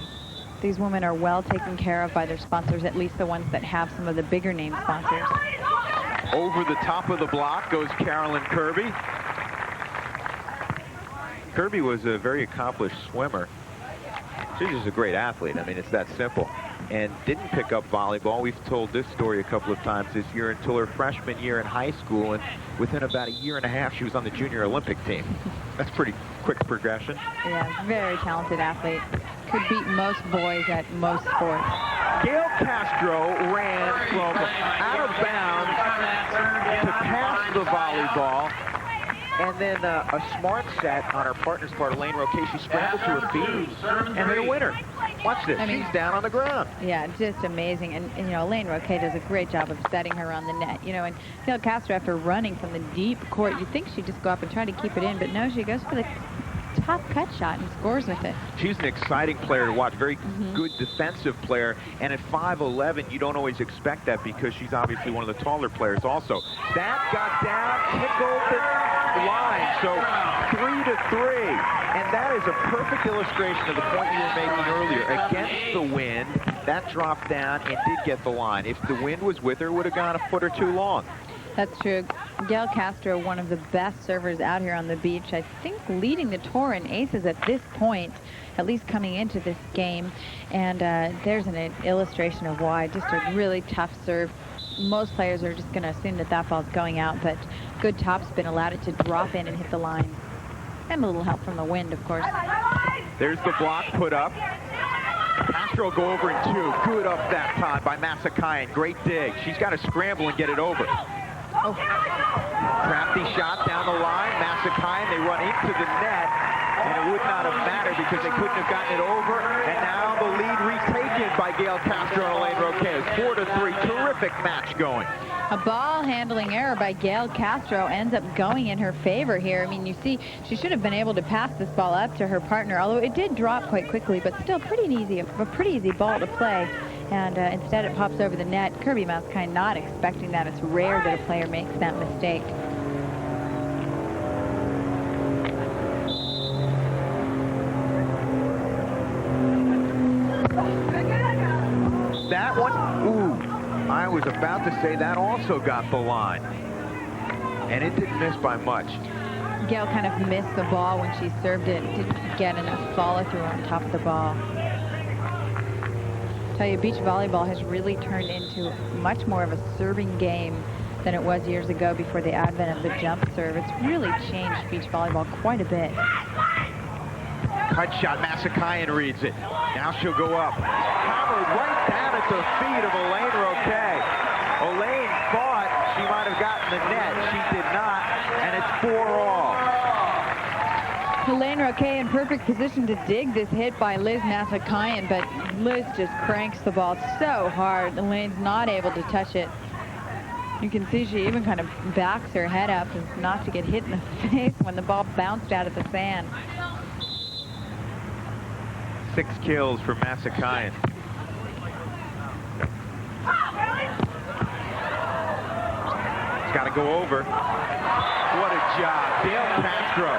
These women are well taken care of by their sponsors, at least the ones that have some of the bigger name sponsors. Over the top of the block goes Carolyn Kirby. Kirby was a very accomplished swimmer. She's just a great athlete. I mean, it's that simple. And didn't pick up volleyball. We've told this story a couple of times this year until her freshman year in high school. And within about a year and a half, she was on the junior Olympic team. That's pretty quick progression. Yeah, very talented athlete. Could beat most boys at most sports. Gail Castro ran from out of bounds to pass the volleyball. And then a smart set on her partner's part, Elaine Roquet. She scrambled to her feet and hit a winner. Watch this. She's down on the ground. Yeah, just amazing. And you know, Elaine Roquet does a great job of setting her on the net. You know, and Gail Castro, after running from the deep court, you'd think she'd just go up and try to keep it in. But no, she goes for the tough cut shot and scores with it. She's an exciting player to watch, very good defensive player, and at 5'11", you don't always expect that because she's obviously one of the taller players also. That got down, tickled the line, so 3-3, and that is a perfect illustration of the point you were making earlier. Against the wind, that dropped down and did get the line. If the wind was with her, it would have gone a foot or two long. That's true. Gail Castro, one of the best servers out here on the beach, I think leading the tour in aces at this point, at least coming into this game. And there's an illustration of why. Just a really tough serve. Most players are just going to assume that that ball's going out, but good topspin allowed it to drop in and hit the line. And a little help from the wind, of course. There's the block put up. Castro go over in 2. Good up that time by Masakayan. Great dig. She's got to scramble and get it over. Oh. Crafty shot down the line. Masakayan, they run into the net, and it would not have mattered because they couldn't have gotten it over. And now the lead retaken by Gail Castro and Elaine Roque. 4-3. Terrific match going. A ball handling error by Gail Castro ends up going in her favor here. I mean, you see, she should have been able to pass this ball up to her partner, although it did drop quite quickly, but still a pretty easy ball to play. And instead it pops over the net. Kirby Masakayan not expecting that. It's rare that a player makes that mistake. That one, ooh, I was about to say that also got the line. And it didn't miss by much. Gail kind of missed the ball when she served it. Didn't get enough follow-through on top of the ball. Tell you, beach volleyball has really turned into much more of a serving game than it was years ago before the advent of the jump serve. It's really changed beach volleyball quite a bit. Cut shot, Masakayan reads it. Now she'll go up. Hammered right down at the feet of Elaine Roque. Elaine thought she might have gotten the net. She did not, and it's 4-all. Elaine Roque in perfect position to dig this hit by Liz Masakayan, but Liz just cranks the ball so hard. Elaine's not able to touch it. You can see she even kind of backs her head up as not to get hit in the face when the ball bounced out of the sand. 6 kills for Masakayan. It's got to go over. What a job. Gail Castro.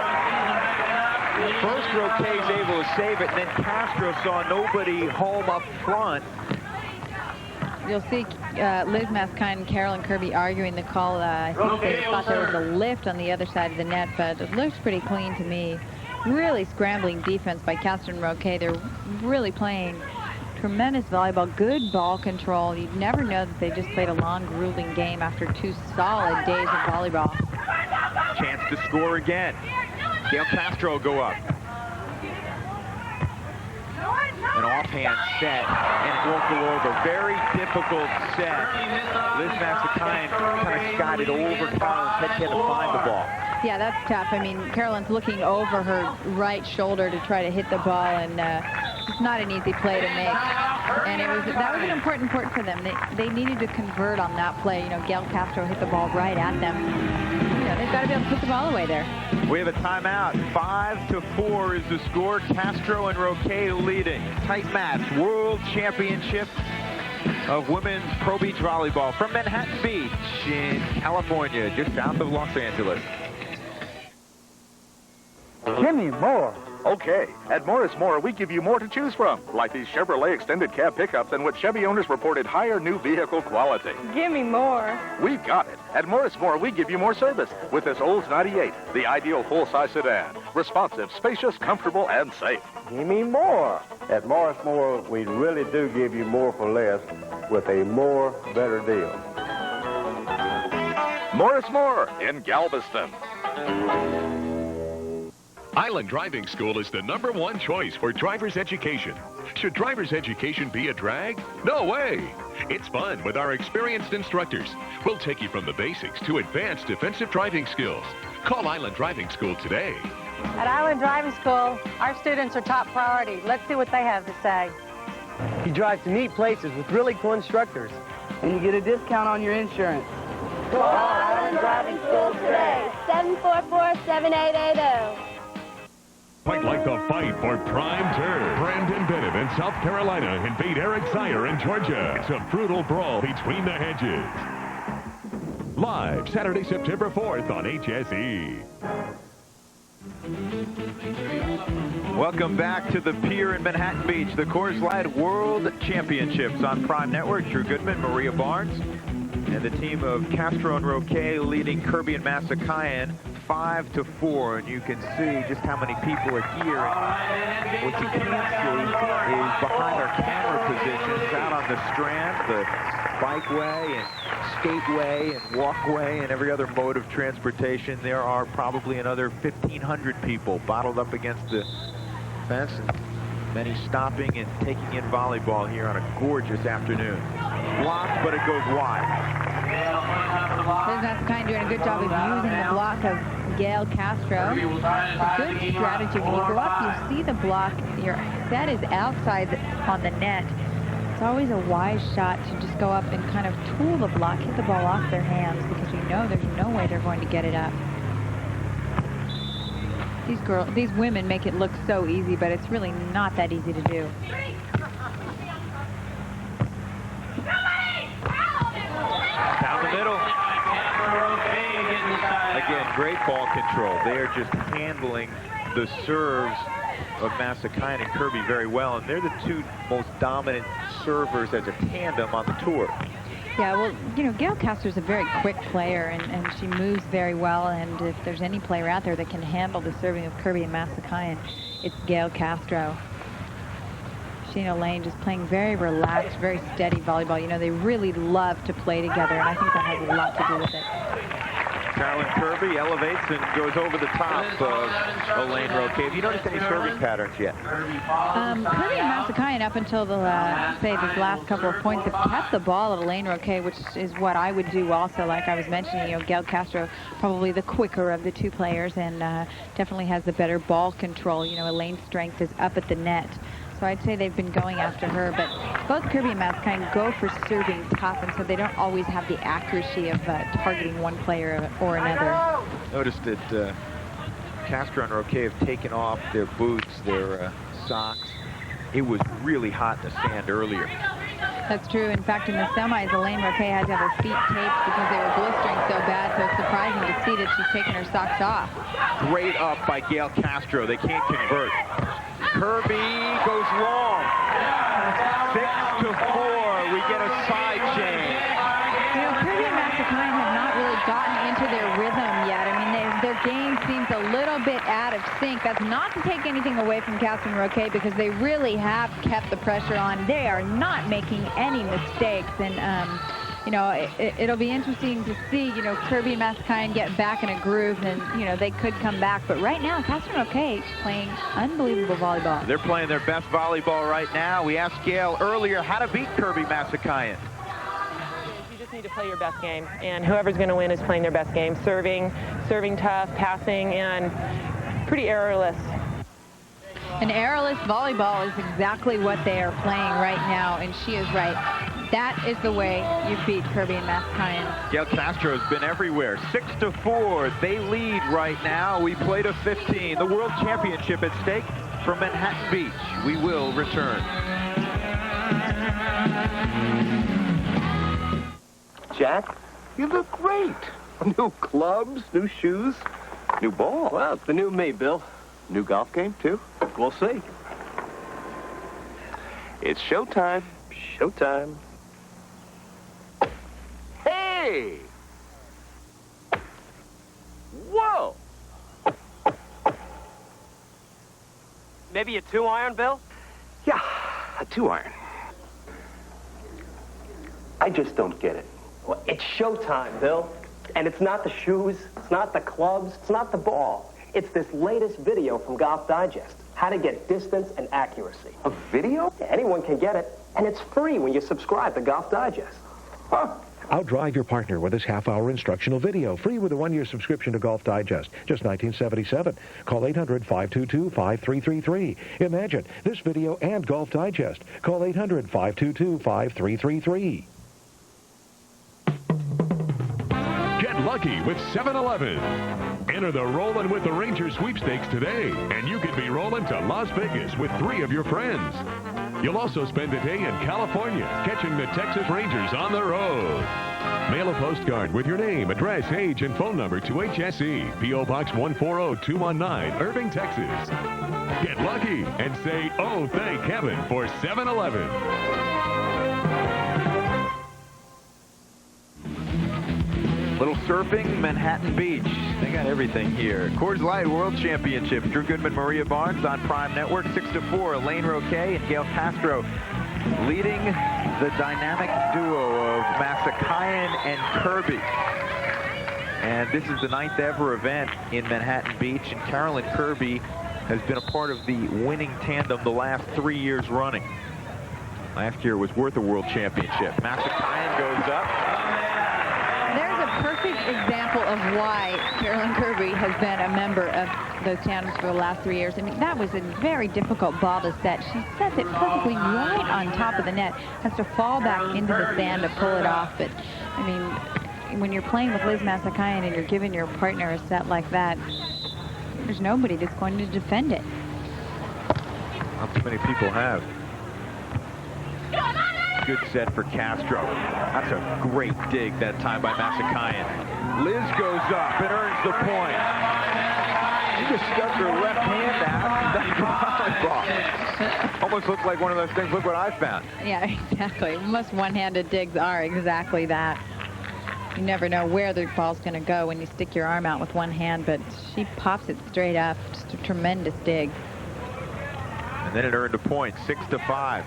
First Roque's able to save it, and then Castro saw nobody home up front. You'll see Liz Masakayan and Carolyn Kirby arguing the call. I think they thought there was a lift on the other side of the net, but it looks pretty clean to me. Really scrambling defense by Castro and Roque. They're really playing tremendous volleyball, good ball control. You'd never know that they just played a long, grueling game after 2 solid days of volleyball. Chance to score again. Gail Castro will go up. An offhand set, and it won't go over. Very difficult set. Liz Masakayan kind of skied it over Carolyn's head to find the ball. Yeah, that's tough. I mean, Carolyn's looking over her right shoulder to try to hit the ball, and it's not an easy play to make. And that was an important point for them. They needed to convert on that play. You know, Gail Castro hit the ball right at them. You know, they've got to be able to put the ball away there. We have a timeout. 5-4 is the score. Castro and Roque leading. Tight match. World Championship of Women's Pro Beach Volleyball from Manhattan Beach in California, just south of Los Angeles. Give me more. Okay, at Morris Moore, we give you more to choose from, like these Chevrolet extended cab pickups in which Chevy owners reported higher new vehicle quality. Give me more. We've got it. At Morris Moore, we give you more service with this Olds 98, the ideal full-size sedan. Responsive, spacious, comfortable, and safe. Give me more. At Morris Moore, we really do give you more for less with a more better deal. Morris Moore in Galveston. Island Driving School is the #1 choice for driver's education. Should driver's education be a drag? No way! It's fun with our experienced instructors. We'll take you from the basics to advanced defensive driving skills. Call Island Driving School today. At Island Driving School, our students are top priority. Let's see what they have to say. You drive to neat places with really cool instructors. And you get a discount on your insurance. Call Island Driving School today, 744-7880. fight like the fight for prime turf. Brandon Bennett in South Carolina invade Eric Zier in Georgia. It's a brutal brawl between the hedges. Live Saturday, September 4th on HSE. Welcome back to the pier in Manhattan Beach, the Coors Light World Championships on Prime Network. Drew Goodman, Maria Barnes, and the team of Castro and Roque leading Kirby and Massakayan 5-4. And you can see just how many people are here. And what you can't see is behind our camera positions out on the Strand, the bikeway and skateway and walkway and every other mode of transportation. There are probably another 1,500 people bottled up against the fence, and many stopping and taking in volleyball here on a gorgeous afternoon. Blocked, but it goes wide. Massakayan doing a good job of using the block of Gail Castro. It's a good strategy. When you go up, you see the block. Your set is outside on the net. It's always a wise shot to just go up and kind of tool the block, hit the ball off their hands, because you know there's no way they're going to get it up. These women make it look so easy, but it's really not that easy to do. Down the middle. Again, great ball control. They are just handling the serves of Massakayan and Kirby very well, and they're the two most dominant servers as a tandem on the tour. Yeah, well, you know, Gail Castro's a very quick player, and she moves very well, and if there's any player out there that can handle the serving of Kirby and Massakayan, it's Gail Castro. She and Elaine just playing very relaxed, very steady volleyball. You know, they really love to play together, and I think that has a lot to do with it. Carolyn Kirby elevates and goes over the top of Elaine Roque. Have you noticed any serving patterns yet? Kirby and Massakayan, up until the these last couple of points, have kept the ball at Elaine Roque, which is what I would do also. Like I was mentioning, you know, Gail Castro probably the quicker of the two players, and definitely has the better ball control. You know, Elaine's strength is up at the net. So I'd say they've been going after her, but both Kirby and Massakayan go for serving tough, and so they don't always have the accuracy of targeting one player or another. Noticed that Castro and Roque have taken off their boots, their socks. It was really hot in the sand earlier. That's true. In fact, in the semis, Elaine Roque had to have her feet taped because they were blistering so bad, so it's surprising to see that she's taken her socks off. Great up by Gail Castro. They can't convert. Kirby goes long. 6-4. We get a side change. You know, Kirby and Massakayan have not really gotten into their rhythm yet. I mean, their game seems a little bit out of sync. That's not to take anything away from Castro and Roque, because they really have kept the pressure on. They are not making any mistakes, and you know, it'll be interesting to see, you know, Kirby and Massakayan get back in a groove, and, you know, they could come back. But right now, Castro and Roque playing unbelievable volleyball. They're playing their best volleyball right now. We asked Gail earlier how to beat Kirby Massakayan. You just need to play your best game, and whoever's going to win is playing their best game. Serving tough, passing, and pretty errorless. An errorless volleyball is exactly what they are playing right now, and she is right. That is the way you beat Kirby and Massakayan. Gail Castro's been everywhere. 6-4. They lead right now. We play to 15. The World Championship at stake from Manhattan Beach. We will return. Jack, you look great. New clubs, new shoes, new ball. Well, it's the new me, Bill. New golf game, too? We'll see. It's showtime. Showtime. Hey! Whoa! Maybe a 2-iron, Bill? Yeah, a 2-iron. I just don't get it. Well, it's showtime, Bill. And it's not the shoes, it's not the clubs, it's not the ball. It's this latest video from Golf Digest. How to get distance and accuracy. A video? Yeah, anyone can get it. And it's free when you subscribe to Golf Digest. Huh. Outdrive your partner with this half-hour instructional video, free with a 1-year subscription to Golf Digest, just $19.77. Call 800-522-5333. Imagine this video and Golf Digest. Call 800-522-5333. Get lucky with 7-Eleven. Enter the Rollin' with the Rangers sweepstakes today, and you could be rolling to Las Vegas with 3 of your friends. You'll also spend a day in California catching the Texas Rangers on the road. Mail a postcard with your name, address, age, and phone number to HSE, P.O. Box 140219, Irving, Texas. Get lucky and say, oh, thank heaven for 7-Eleven. Little surfing, Manhattan Beach. They got everything here. Coors Light World Championship. Drew Goodman, Maria Barnes on Prime Network. 6-4, Elaine Roquet and Gail Castro leading the dynamic duo of Masakayan and Kirby. And this is the 9th ever event in Manhattan Beach, and Carolyn Kirby has been a part of the winning tandem the last 3 years running. Last year was worth a world championship. Masakayan goes up. There's a perfect example of why Carolyn Kirby has been a member of those tandems for the last 3 years. I mean, that was a very difficult ball to set. She sets it perfectly right on top of the net, has to fall back into the sand to pull it off. But, I mean, when you're playing with Liz Masakayan and you're giving your partner a set like that, there's nobody that's going to defend it. Not too many people have. Good set for Castro. That's a great dig that time by Masakayan. Liz goes up and earns the point. She just stuck her left hand out. Volleyball. Almost looks like one of those things. Look what I found. Yeah, exactly. Most one-handed digs are exactly that. You never know where the ball's going to go when you stick your arm out with one hand, but she pops it straight up. Just a tremendous dig. And then it earned a point, 6-5.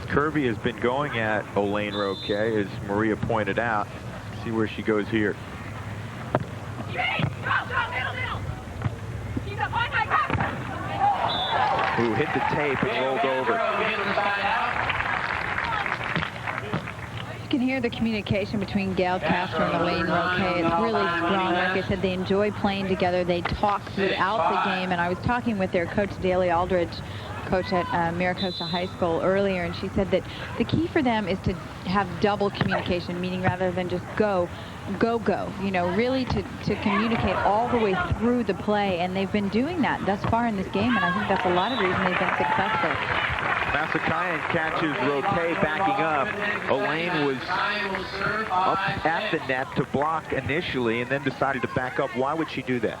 Kirby has been going at Elaine Roquet, as Maria pointed out. See where she goes here. Who hit the tape and rolled over. You can hear the communication between Gail Castro and Elaine Roquet. It's really strong. Like I said, they enjoy playing together. They talk throughout the game. And I was talking with their coach, Daly Aldridge, coach at Maricosta High School earlier, and she said that the key for them is to have double communication, meaning rather than just go, you know, really to communicate all the way through the play, and they've been doing that thus far in this game, and I think that's a lot of reason they've been successful. Masakayan catches Roquet backing up. Elaine was up at the net to block initially and then decided to back up. Why would she do that?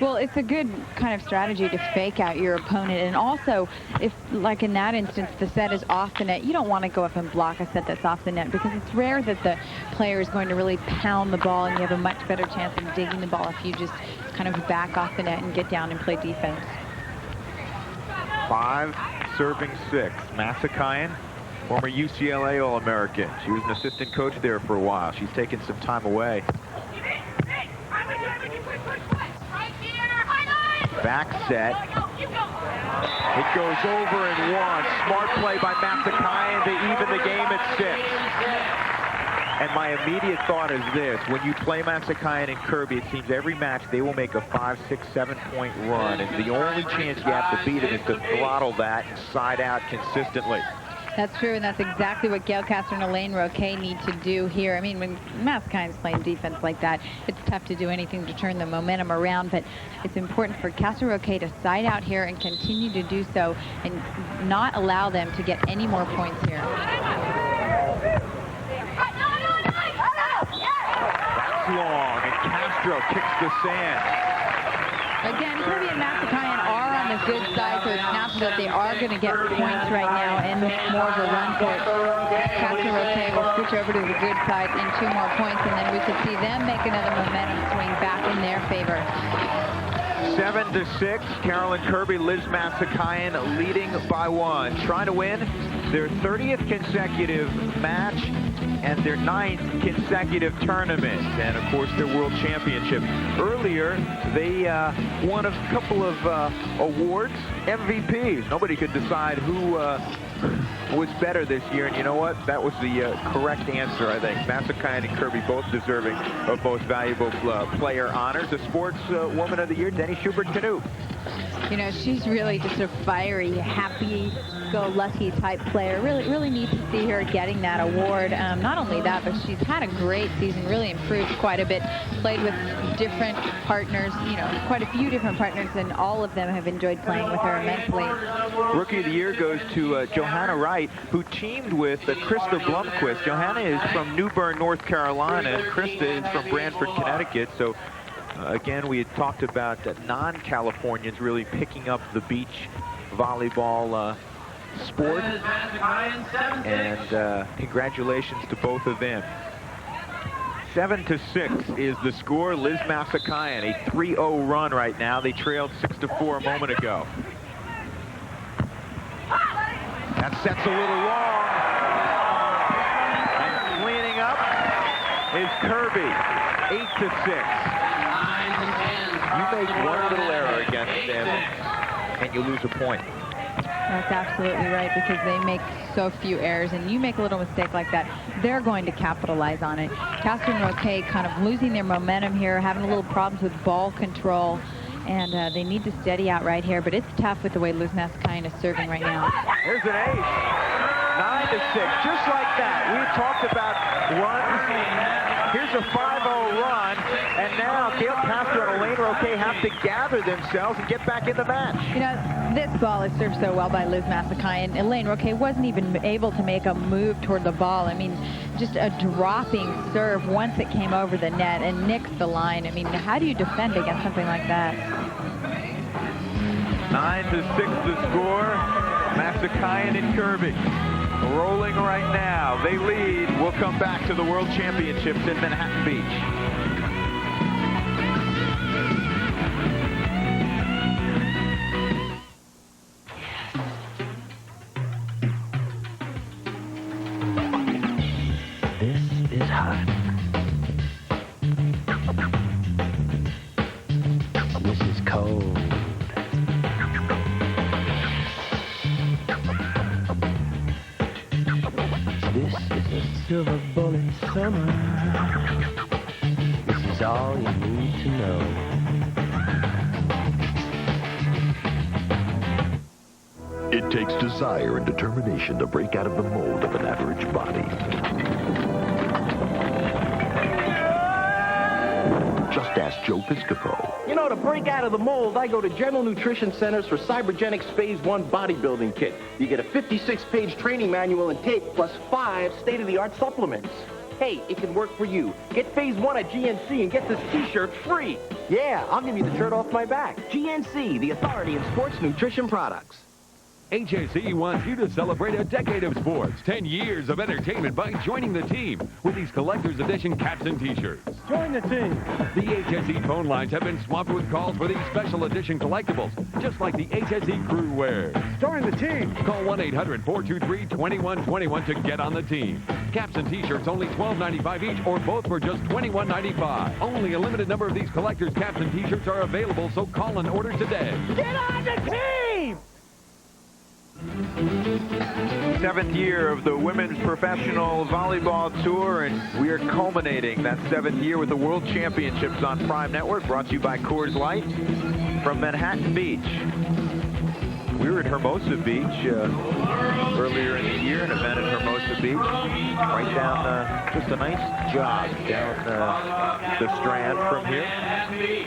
Well, it's a good kind of strategy to fake out your opponent. And also, if, like in that instance, the set is off the net, you don't want to go up and block a set that's off the net because it's rare that the player is going to really pound the ball, and you have a much better chance of digging the ball if you just kind of back off the net and get down and play defense. 5, serving 6. Masakayan, former UCLA All-American. She was an assistant coach there for a while. She's taken some time away. Back set. It goes over and 1. Smart play by Masakayan to even the game at 6. And my immediate thought is this. When you play Masakayan and Kirby, it seems every match they will make a 5, 6, 7-point run. And the only chance you have to beat them is to throttle that and side out consistently. That's true, and that's exactly what Gail Castro and Elaine Roquet need to do here. I mean, when Masakayan's playing defense like that, it's tough to do anything to turn the momentum around, but it's important for Castro Roquet to side out here and continue to do so and not allow them to get any more points here. That's long, and Castro kicks the sand. Again, Kirby and Masakayan are on the good side, so it's natural that they are going to get points right now and more of a run for it. Castro Roquet will switch over to the good side in 2 more points, and then we could see them make another momentum swing back in their favor. 7-6, Carolyn Kirby, Liz Masakayan leading by 1. Trying to win their 30th consecutive match and their 9th consecutive tournament, and of course their world championship. Earlier, they won a couple of awards, MVPs. Nobody could decide who was better this year, and you know what? That was the correct answer, I think. Masakayan and Kirby both deserving of most valuable player honors. The Sports Woman of the Year, Denny Schubert-Canoe. You know, she's really just a fiery, happy-go-lucky type player. player. Really neat to see her getting that award. Not only that, but she's had a great season, really improved quite a bit, played with different partners, quite a few different partners, and all of them have enjoyed playing with her immensely. Rookie of the Year goes to Johanna Wright, who teamed with Krista Blomquist. Johanna is from New Bern, North Carolina, and Krista is from Branford, Connecticut. So, again, we had talked about non-Californians really picking up the beach volleyball sport. And congratulations to both of them. 7-6 is the score. Liz Massakayan, a 3-0 run right now. They trailed 6-4 a moment ago. That set's a little long. And cleaning up is Kirby. 8-6. You make one little error against them, and you lose a point. That's absolutely right, because they make so few errors, and you make a little mistake like that, they're going to capitalize on it. Castro and Roque kind of losing their momentum here, having a little problems with ball control, and they need to steady out right here, but it's tough with the way Liz Massakayan is serving right now. Here's an ace. 9-6, just like that. We talked about runs. Here's a 5-0 run, and now Gail Castro and Elaine Roque have to gather themselves and get back in the match. This ball is served so well by Liz Massakayan. Elaine Roque wasn't even able to make a move toward the ball. I mean, just a dropping serve once it came over the net and nicked the line. I mean, how do you defend against something like that? 9-6 the score. Massakayan and Kirby rolling right now. They lead. We'll come back to the World Championships in Manhattan Beach. This is hot. This is cold. This is a silver bullet summer. This is all you need to know. It takes desire and determination to break out of the mold of an average body. Just ask Joe Piscopo. To break out of the mold, I go to General Nutrition Centers for Cybergenics Phase 1 bodybuilding kit. You get a 56-page training manual and tape, plus 5 state-of-the-art supplements. Hey, it can work for you. Get Phase 1 at GNC and get this T-shirt free. Yeah, I'll give you the shirt off my back. GNC, the authority in sports nutrition products. HSE wants you to celebrate a decade of sports, 10 years of entertainment by joining the team with these collector's edition caps and T-shirts. Join the team. The HSE phone lines have been swamped with calls for these special edition collectibles, just like the HSE crew wears. Join the team. Call 1-800-423-2121 to get on the team. Caps and T-shirts only $12.95 each, or both for just $21.95. Only a limited number of these collector's caps and T-shirts are available, so call and order today. Get on the team! 7th year of the Women's Professional Volleyball Tour, and we are culminating that 7th year with the World Championships on Prime Network, brought to you by Coors Light from Manhattan Beach. We were at Hermosa Beach earlier in the year, an event at Hermosa Beach, right down, just a nice jog down the Strand from here.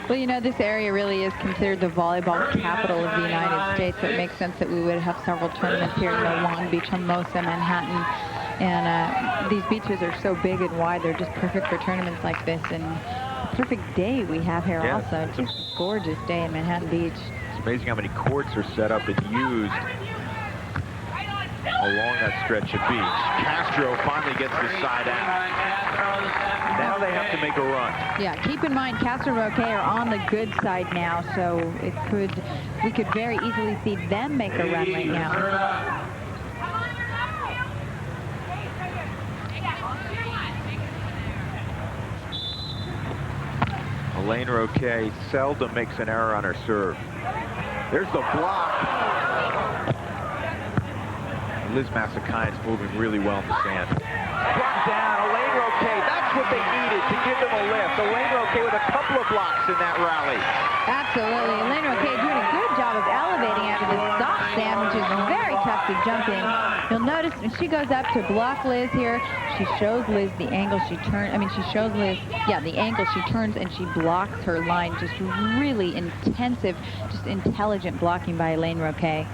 Well, this area really is considered the volleyball capital of the United States, so it makes sense that we would have several tournaments here in Long Beach, Hermosa, Manhattan. And these beaches are so big and wide, they're just perfect for tournaments like this. And perfect day we have here also. Just a gorgeous day in Manhattan Beach. It's amazing how many courts are set up and used along that stretch of beach. Castro finally gets the side out. Now they have to make a run. Yeah, keep in mind, Castro and Roque are on the good side now, so we could very easily see them make a run right now. Elaine Roque seldom makes an error on her serve. There's the block. Liz Massakayan's moving really well in the sand. Blocked down, Elaine Roque. That's what they needed to give them a lift. Elaine Roque with a couple of blocks in that rally. Absolutely. Elaine Roque doing a good job of elevating out of this soft sand, which is is very tough to jump in. You'll notice when she goes up to block Liz here, she shows Liz the angle she turns. I mean, she shows Liz, the angle she turns, and she blocks her line. Just really intensive, just intelligent blocking by Elaine Roquet.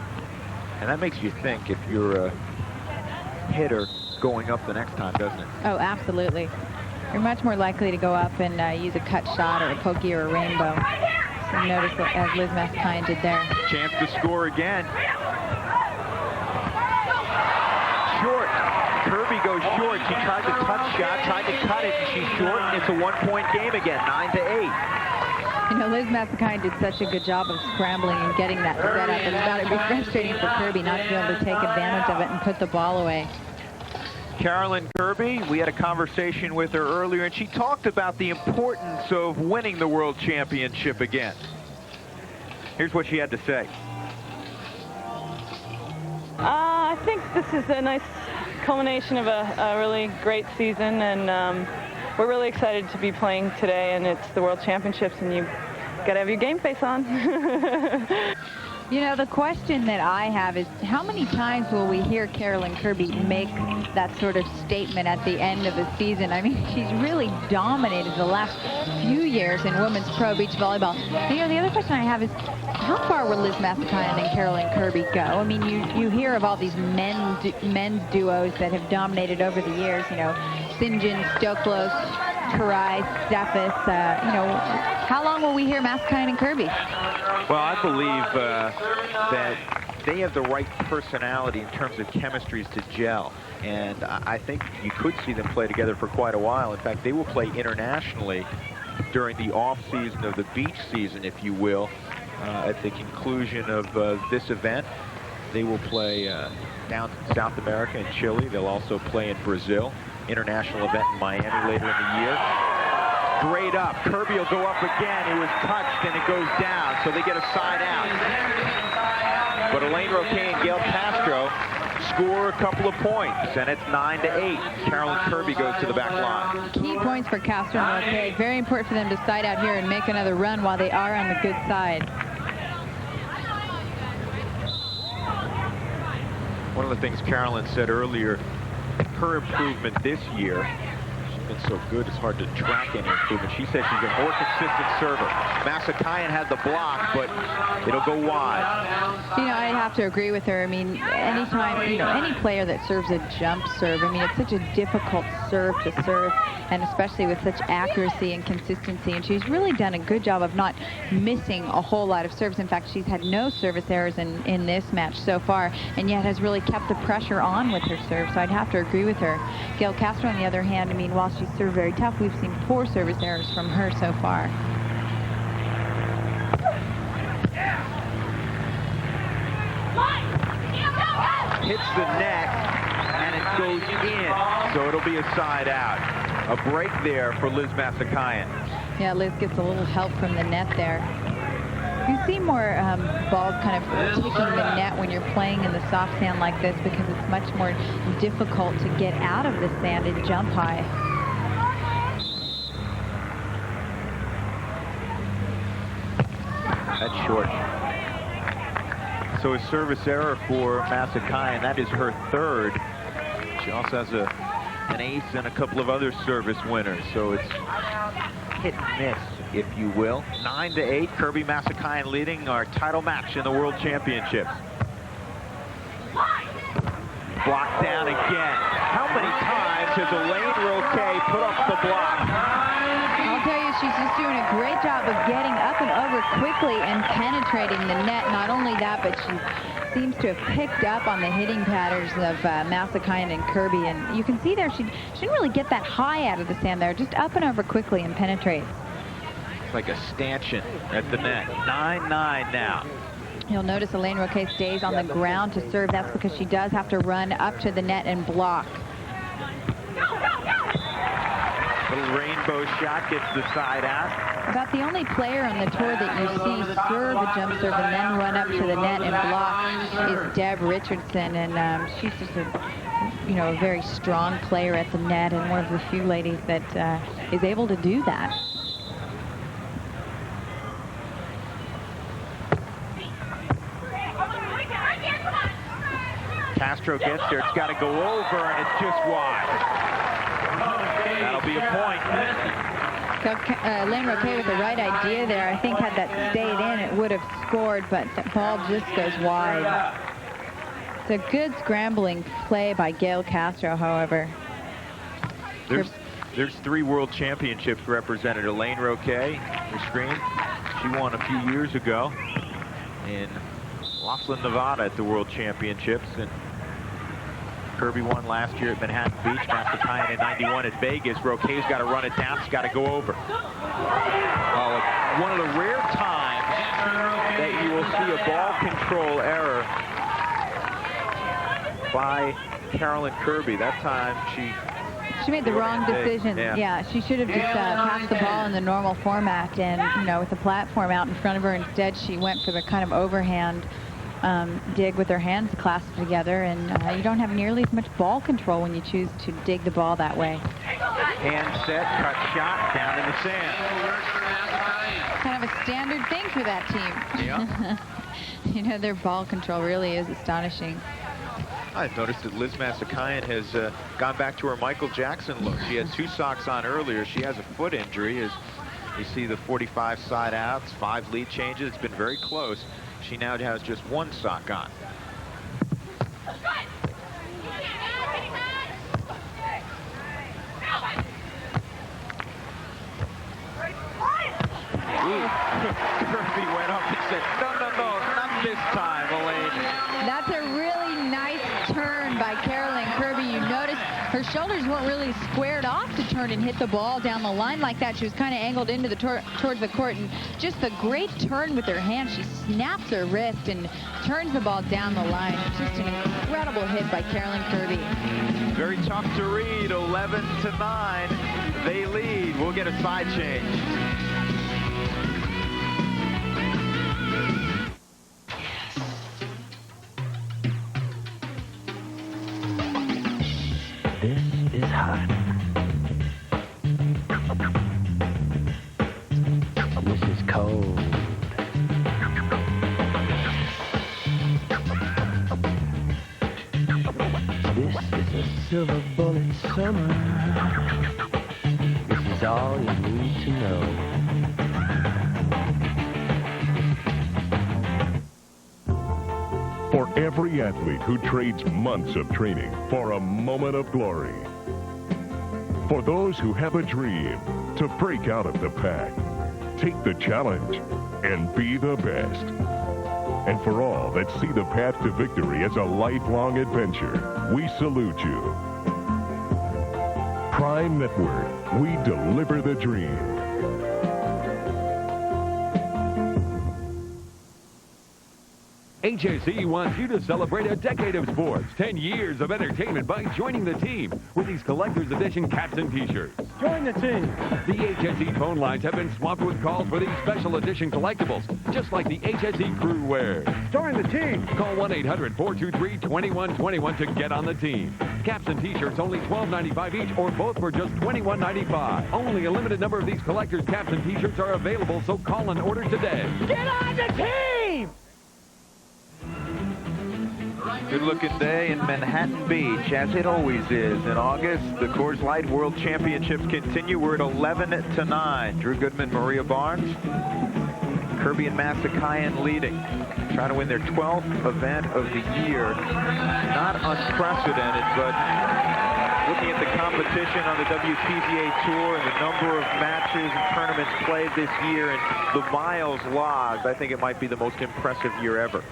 And that makes you think if you're a hitter going up the next time, doesn't it? Oh, absolutely. You're much more likely to go up and use a cut shot or a pokey or a rainbow. So notice that as Liz Masakyan did there. Chance to score again. Short. Kirby goes short. She tried the touch shot, tried to cut it, and she's short, and it's a one-point game again, 9-8. You know, Liz Masakyan did such a good job of scrambling and getting that set up. It's got to be frustrating for Kirby not to be able to take advantage of it and put the ball away. Carolyn Kirby, we had a conversation with her earlier, and she talked about the importance of winning the World Championship again. Here's what she had to say. I think this is a nice culmination of a really great season, and we're really excited to be playing today, and it's the World Championships, and you got to have your game face on. You know, the question that I have is how many times will we hear Carolyn Kirby make that sort of statement at the end of a season? I mean, she's really dominated the last few years in women's pro beach volleyball. You know, the other question I have is how far will Liz Masakyan and Carolyn Kirby go? I mean, you hear of all these men's duos that have dominated over the years, you know, Sinjin, Stoklos, Karai, Steffes. You know, how long will we hear Masakyan and Kirby? Well, I believe that they have the right personality in terms of chemistries to gel. And I think you could see them play together for quite a while. In fact, they will play internationally during the off-season of the beach season, if you will. At the conclusion of this event, they will play down in South America in Chile. They'll also play in Brazil. International event in Miami later in the year. Straight up. Kirby will go up again. It was touched and it goes down, so they get a side out. But Elaine Roquet and Gail Castro score a couple of points, and it's 9-8. Carolyn Kirby goes to the back line. Key points for Castro and Roquet. Very important for them to side out here and make another run while they are on the good side. One of the things Carolyn said earlier, her improvement this year, been so good it's hard to track any improvement. She said she's a more consistent server. Masakyan had the block, but it'll go wide. You know, I'd have to agree with her. I mean, anytime, you know, any player that serves a jump serve, I mean, it's such a difficult serve to serve, and especially with such accuracy and consistency, and she's really done a good job of not missing a whole lot of serves. In fact, she's had no service errors in this match so far, and yet has really kept the pressure on with her serve, so I'd have to agree with her. Gail Castro, on the other hand, I mean, while she's served very tough, we've seen 4 service errors from her so far. Hits the net, and it goes in, so it'll be a side out. A break there for Liz Masakyan. Yeah, Liz gets a little help from the net there. You see more balls kind of taking the net when you're playing in the soft sand like this because it's much more difficult to get out of the sand and jump high. That's short. So a service error for Masakyan. That is her 3rd. She also has an ace and a couple of other service winners. So it's hit and miss, if you will. 9-8. Kirby Masakyan leading our title match in the World Championships. Blocked down again. How many times has Elaine Roquet put up the block? I'll tell you, she's just doing a great job of getting up and over quickly and penetrating the net. Not only that, but she seems to have picked up on the hitting patterns of Masakyan and Kirby. And you can see there, she didn't really get that high out of the sand there. Just up and over quickly and penetrate. It's like a stanchion at the net. 9-9 now. You'll notice Elaine Roquet stays on the ground to serve. That's because she does have to run up to the net and block. Little rainbow shot gets the side out. About the only player on the tour that you see serve a jump serve and then run up to the net and block is Deb Richardson, and she's just a very strong player at the net and one of the few ladies that is able to do that. Castro gets there. It's got to go over, and it's just wide. That'll be a point. Elaine Roquet with the right idea there. I think had that stayed in, it would have scored, but the ball just goes wide. It's a good scrambling play by Gail Castro, however. There's 3 world championships represented. Elaine Roquet, your screen, she won a few years ago in Laughlin, Nevada at the World Championships, and Kirby won last year at Manhattan Beach, Masakayan in '91 at Vegas. Roquet's got to run it down. It's got to go over. Well, one of the rare times that you will see a ball control error by Carolyn Kirby. That time she made the wrong decision. Yeah, she should have just passed the ball in the normal format, and with the platform out in front of her. Instead, she went for the kind of overhand dig with her hands clasped together, and you don't have nearly as much ball control when you choose to dig the ball that way. Hand set, cut shot, down in the sand. Kind of a standard thing for that team. Yeah. Their ball control really is astonishing. I've noticed that Liz Masakayan has gone back to her Michael Jackson look. She had 2 socks on earlier. She has a foot injury. As you see the 45 side outs, 5 lead changes. It's been very close. She now has just 1 sock on. Kirby went up and said, no, not this time, Elaine. That's a really nice turn by Carolyn Kirby. You notice her shoulders weren't really squared off to turn and hit the ball down the line like that. She was kind of angled into the towards the court, and just a great turn with her hand. She snaps her wrist and turns the ball down the line. It's just an incredible hit by Carolyn Kirby. Very tough to read. 11-9. They lead. We'll get a side change. This is hot. This is cold. This is a silver bullet summer. This is all you need to know. For every athlete who trades months of training for a moment of glory. For those who have a dream to break out of the pack, take the challenge, and be the best. And for all that see the path to victory as a lifelong adventure, we salute you. Prime Network, we deliver the dream. HSE wants you to celebrate a decade of sports, 10 years of entertainment by joining the team with these collector's edition caps and t-shirts. Join the team. The HSE phone lines have been swamped with calls for these special edition collectibles, just like the HSE crew wears. Join the team. Call 1-800-423-2121 to get on the team. Caps and t-shirts only $12.95 each, or both for just $21.95. Only a limited number of these collector's caps and t-shirts are available, so call and order today. Get on the team! Good-looking day in Manhattan Beach, as it always is. In August, the Coors Light World Championships continue. We're at 11-9. Drew Goodman, Maria Barnes, Kirby and Masakayan leading. Trying to win their 12th event of the year. Not unprecedented, but looking at the competition on the WPVA Tour and the number of matches and tournaments played this year and the miles logged, I think it might be the most impressive year ever.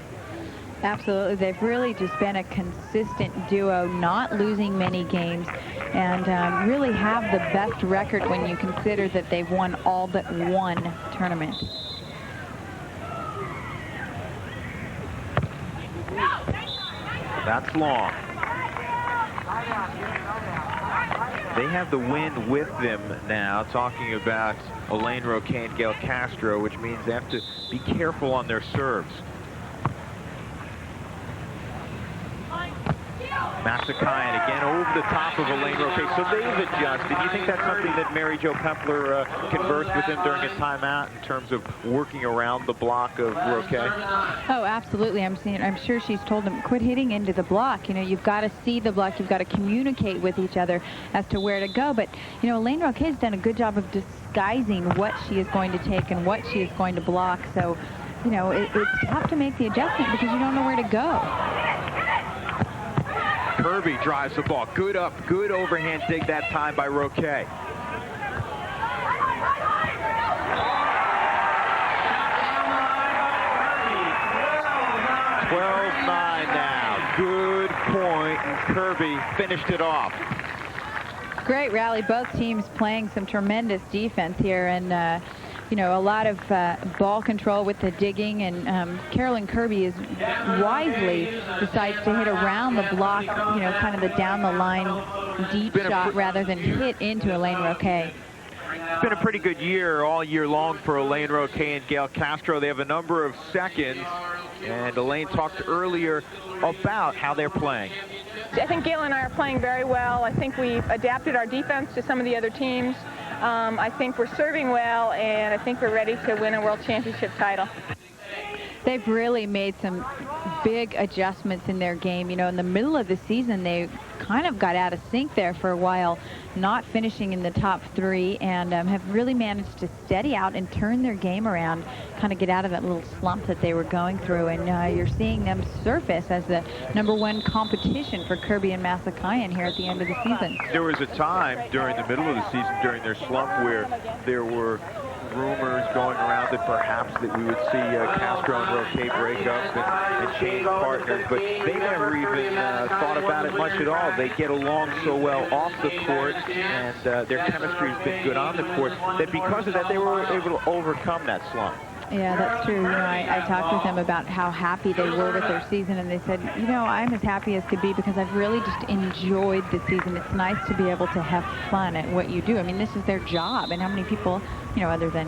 Absolutely. They've really just been a consistent duo, not losing many games, and really have the best record when you consider that they've won all but one tournament. That's long. They have the wind with them now, talking about Elaine Roquet and Gail Castro, which means they have to be careful on their serves. Matsakayan again over the top of Elaine Roque. So they've adjusted. Do you think that's something that Mary Jo Pepler conversed with him during his timeout in terms of working around the block of Roque? Oh, absolutely. I'm sure she's told him, quit hitting into the block. You know, you've got to see the block. You've got to communicate with each other as to where to go. But, you know, Elaine Roque has done a good job of disguising what she is going to take and what she is going to block. So, you know, it's tough to make the adjustment because you don't know where to go. Kirby drives the ball. Good overhand dig that time by Roque. 12-9 now. Good point, and Kirby finished it off. Great rally. Both teams playing some tremendous defense here, and you know, a lot of ball control with the digging, and Carolyn Kirby wisely decides to hit around the block, you know, kind of the down the line deep shot rather than hit into Elaine Roque. It's been a pretty good year all year long for Elaine Roque and Gail Castro. They have a number of seconds, and Elaine talked earlier about how they're playing. I think Gail and I are playing very well. I think we've adapted our defense to some of the other teams. I think we're serving well, and I think we're ready to win a World Championship title. They've really made some big adjustments in their game. You know, in the middle of the season, they kind of got out of sync there for a while, not finishing in the top 3, and have really managed to steady out and turn their game around, kind of get out of that little slump that they were going through. And you're seeing them surface as the #1 competition for Kirby and Matsakayan here at the end of the season. There was a time during the middle of the season, during their slump, where there were rumors going around that perhaps that we would see Castro and Roque break up and change partners, but they never even thought about it much at all. They get along so well off the court, and their chemistry has been good on the court, that because of that they were able to overcome that slump. Yeah, that's true. You know, I talked with them about how happy they were with their season, and they said, you know, I'm as happy as could be because I've really just enjoyed the season. It's nice to be able to have fun at what you do. I mean, this is their job, and how many people, you know, other than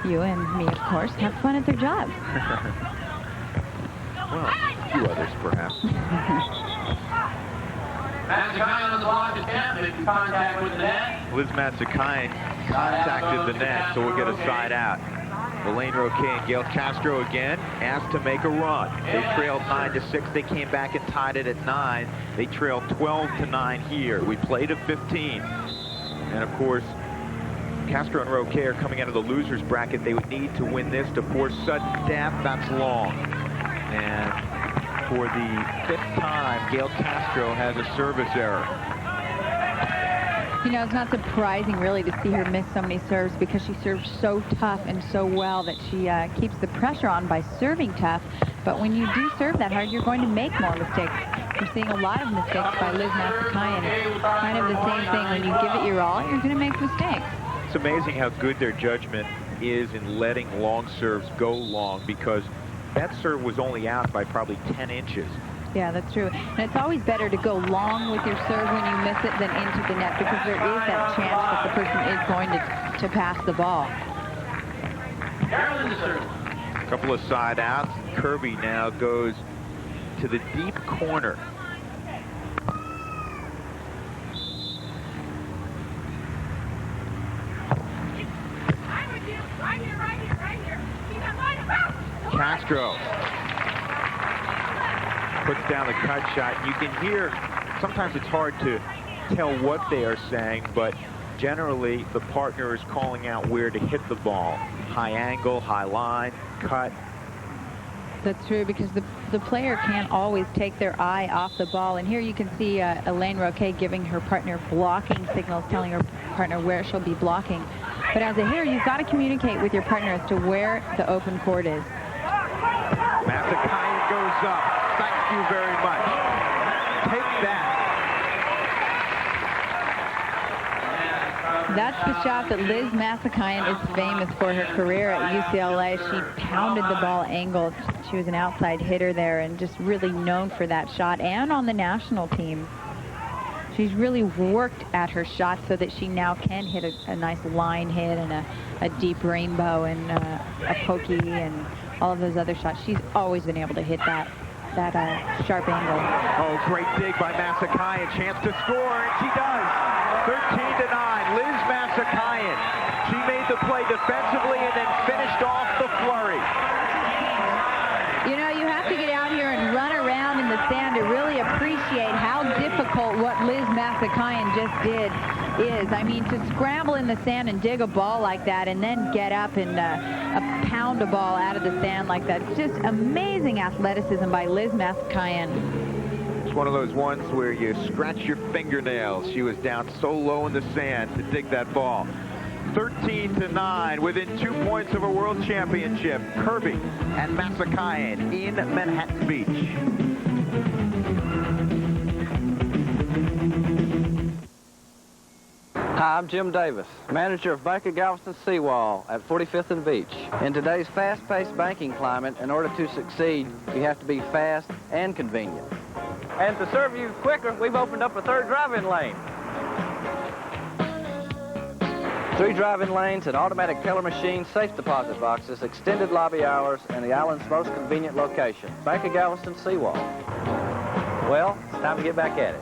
you and me, of course, have fun at their jobs? Well, a few others, perhaps. Matsakayan on the block attempt, making contact with the net. Liz Matsakayan contacted the net, so we'll get a side out. Elaine Roque and Gail Castro again asked to make a run. They trailed 9-6. They came back and tied it at 9. They trailed 12-9 here. We played to 15. And of course, Castro and Roque are coming out of the loser's bracket. They would need to win this to force sudden death. That's long. And for the 5th time, Gail Castro has a service error. You know, it's not surprising, really, to see her miss so many serves because she serves so tough and so well that she keeps the pressure on by serving tough. But when you do serve that hard, you're going to make more mistakes. We're seeing a lot of mistakes by Liz Matsakayan. Kind of the same thing. When you give it your all, you're going to make mistakes. It's amazing how good their judgment is in letting long serves go long, because that serve was only out by probably 10 inches. Yeah, that's true. And it's always better to go long with your serve when you miss it than into the net, because there is that chance that the person is going to pass the ball. A couple of side outs. Kirby now goes to the deep corner. Castro puts down the cut shot. You can hear, sometimes it's hard to tell what they are saying, but generally the partner is calling out where to hit the ball. High angle, high line, cut. That's true, because the player can't always take their eye off the ball. And here you can see Elaine Roque giving her partner blocking signals, telling her partner where she'll be blocking. But as a hitter, you've got to communicate with your partner as to where the open court is. Matsakayan goes up. Thank you very much. Take that. That's the shot that Liz Matsakayan is famous for her career at UCLA. She pounded the ball angled. She was an outside hitter there and just really known for that shot, and on the national team. She's really worked at her shot so that she now can hit a nice line hit and a deep rainbow and a pokey and all of those other shots. She's always been able to hit that. that sharp angle. Oh, great dig by Masakayan. Chance to score, and she does. 13-9. Liz Masakayan. She made the play defensively and then finished off the flurry. You know, you have to get out here and run around in the sand to really appreciate how difficult what Liz Masakayan just did is. I mean, to scramble in the sand and dig a ball like that and then get up and pound a ball out of the sand like that. It's just amazing athleticism by Liz Masakayan. It's one of those ones where you scratch your fingernails. She was down so low in the sand to dig that ball. 13-9, within 2 points of a world championship. Kirby and Masakayan in Manhattan Beach. Hi, I'm Jim Davis, manager of Bank of Galveston Seawall at 45th and Beach. In today's fast-paced banking climate, in order to succeed, you have to be fast and convenient. And to serve you quicker, we've opened up a third drive-in lane. 3 drive-in lanes, an automatic teller machine, safe deposit boxes, extended lobby hours, and the island's most convenient location, Bank of Galveston Seawall. Well, it's time to get back at it.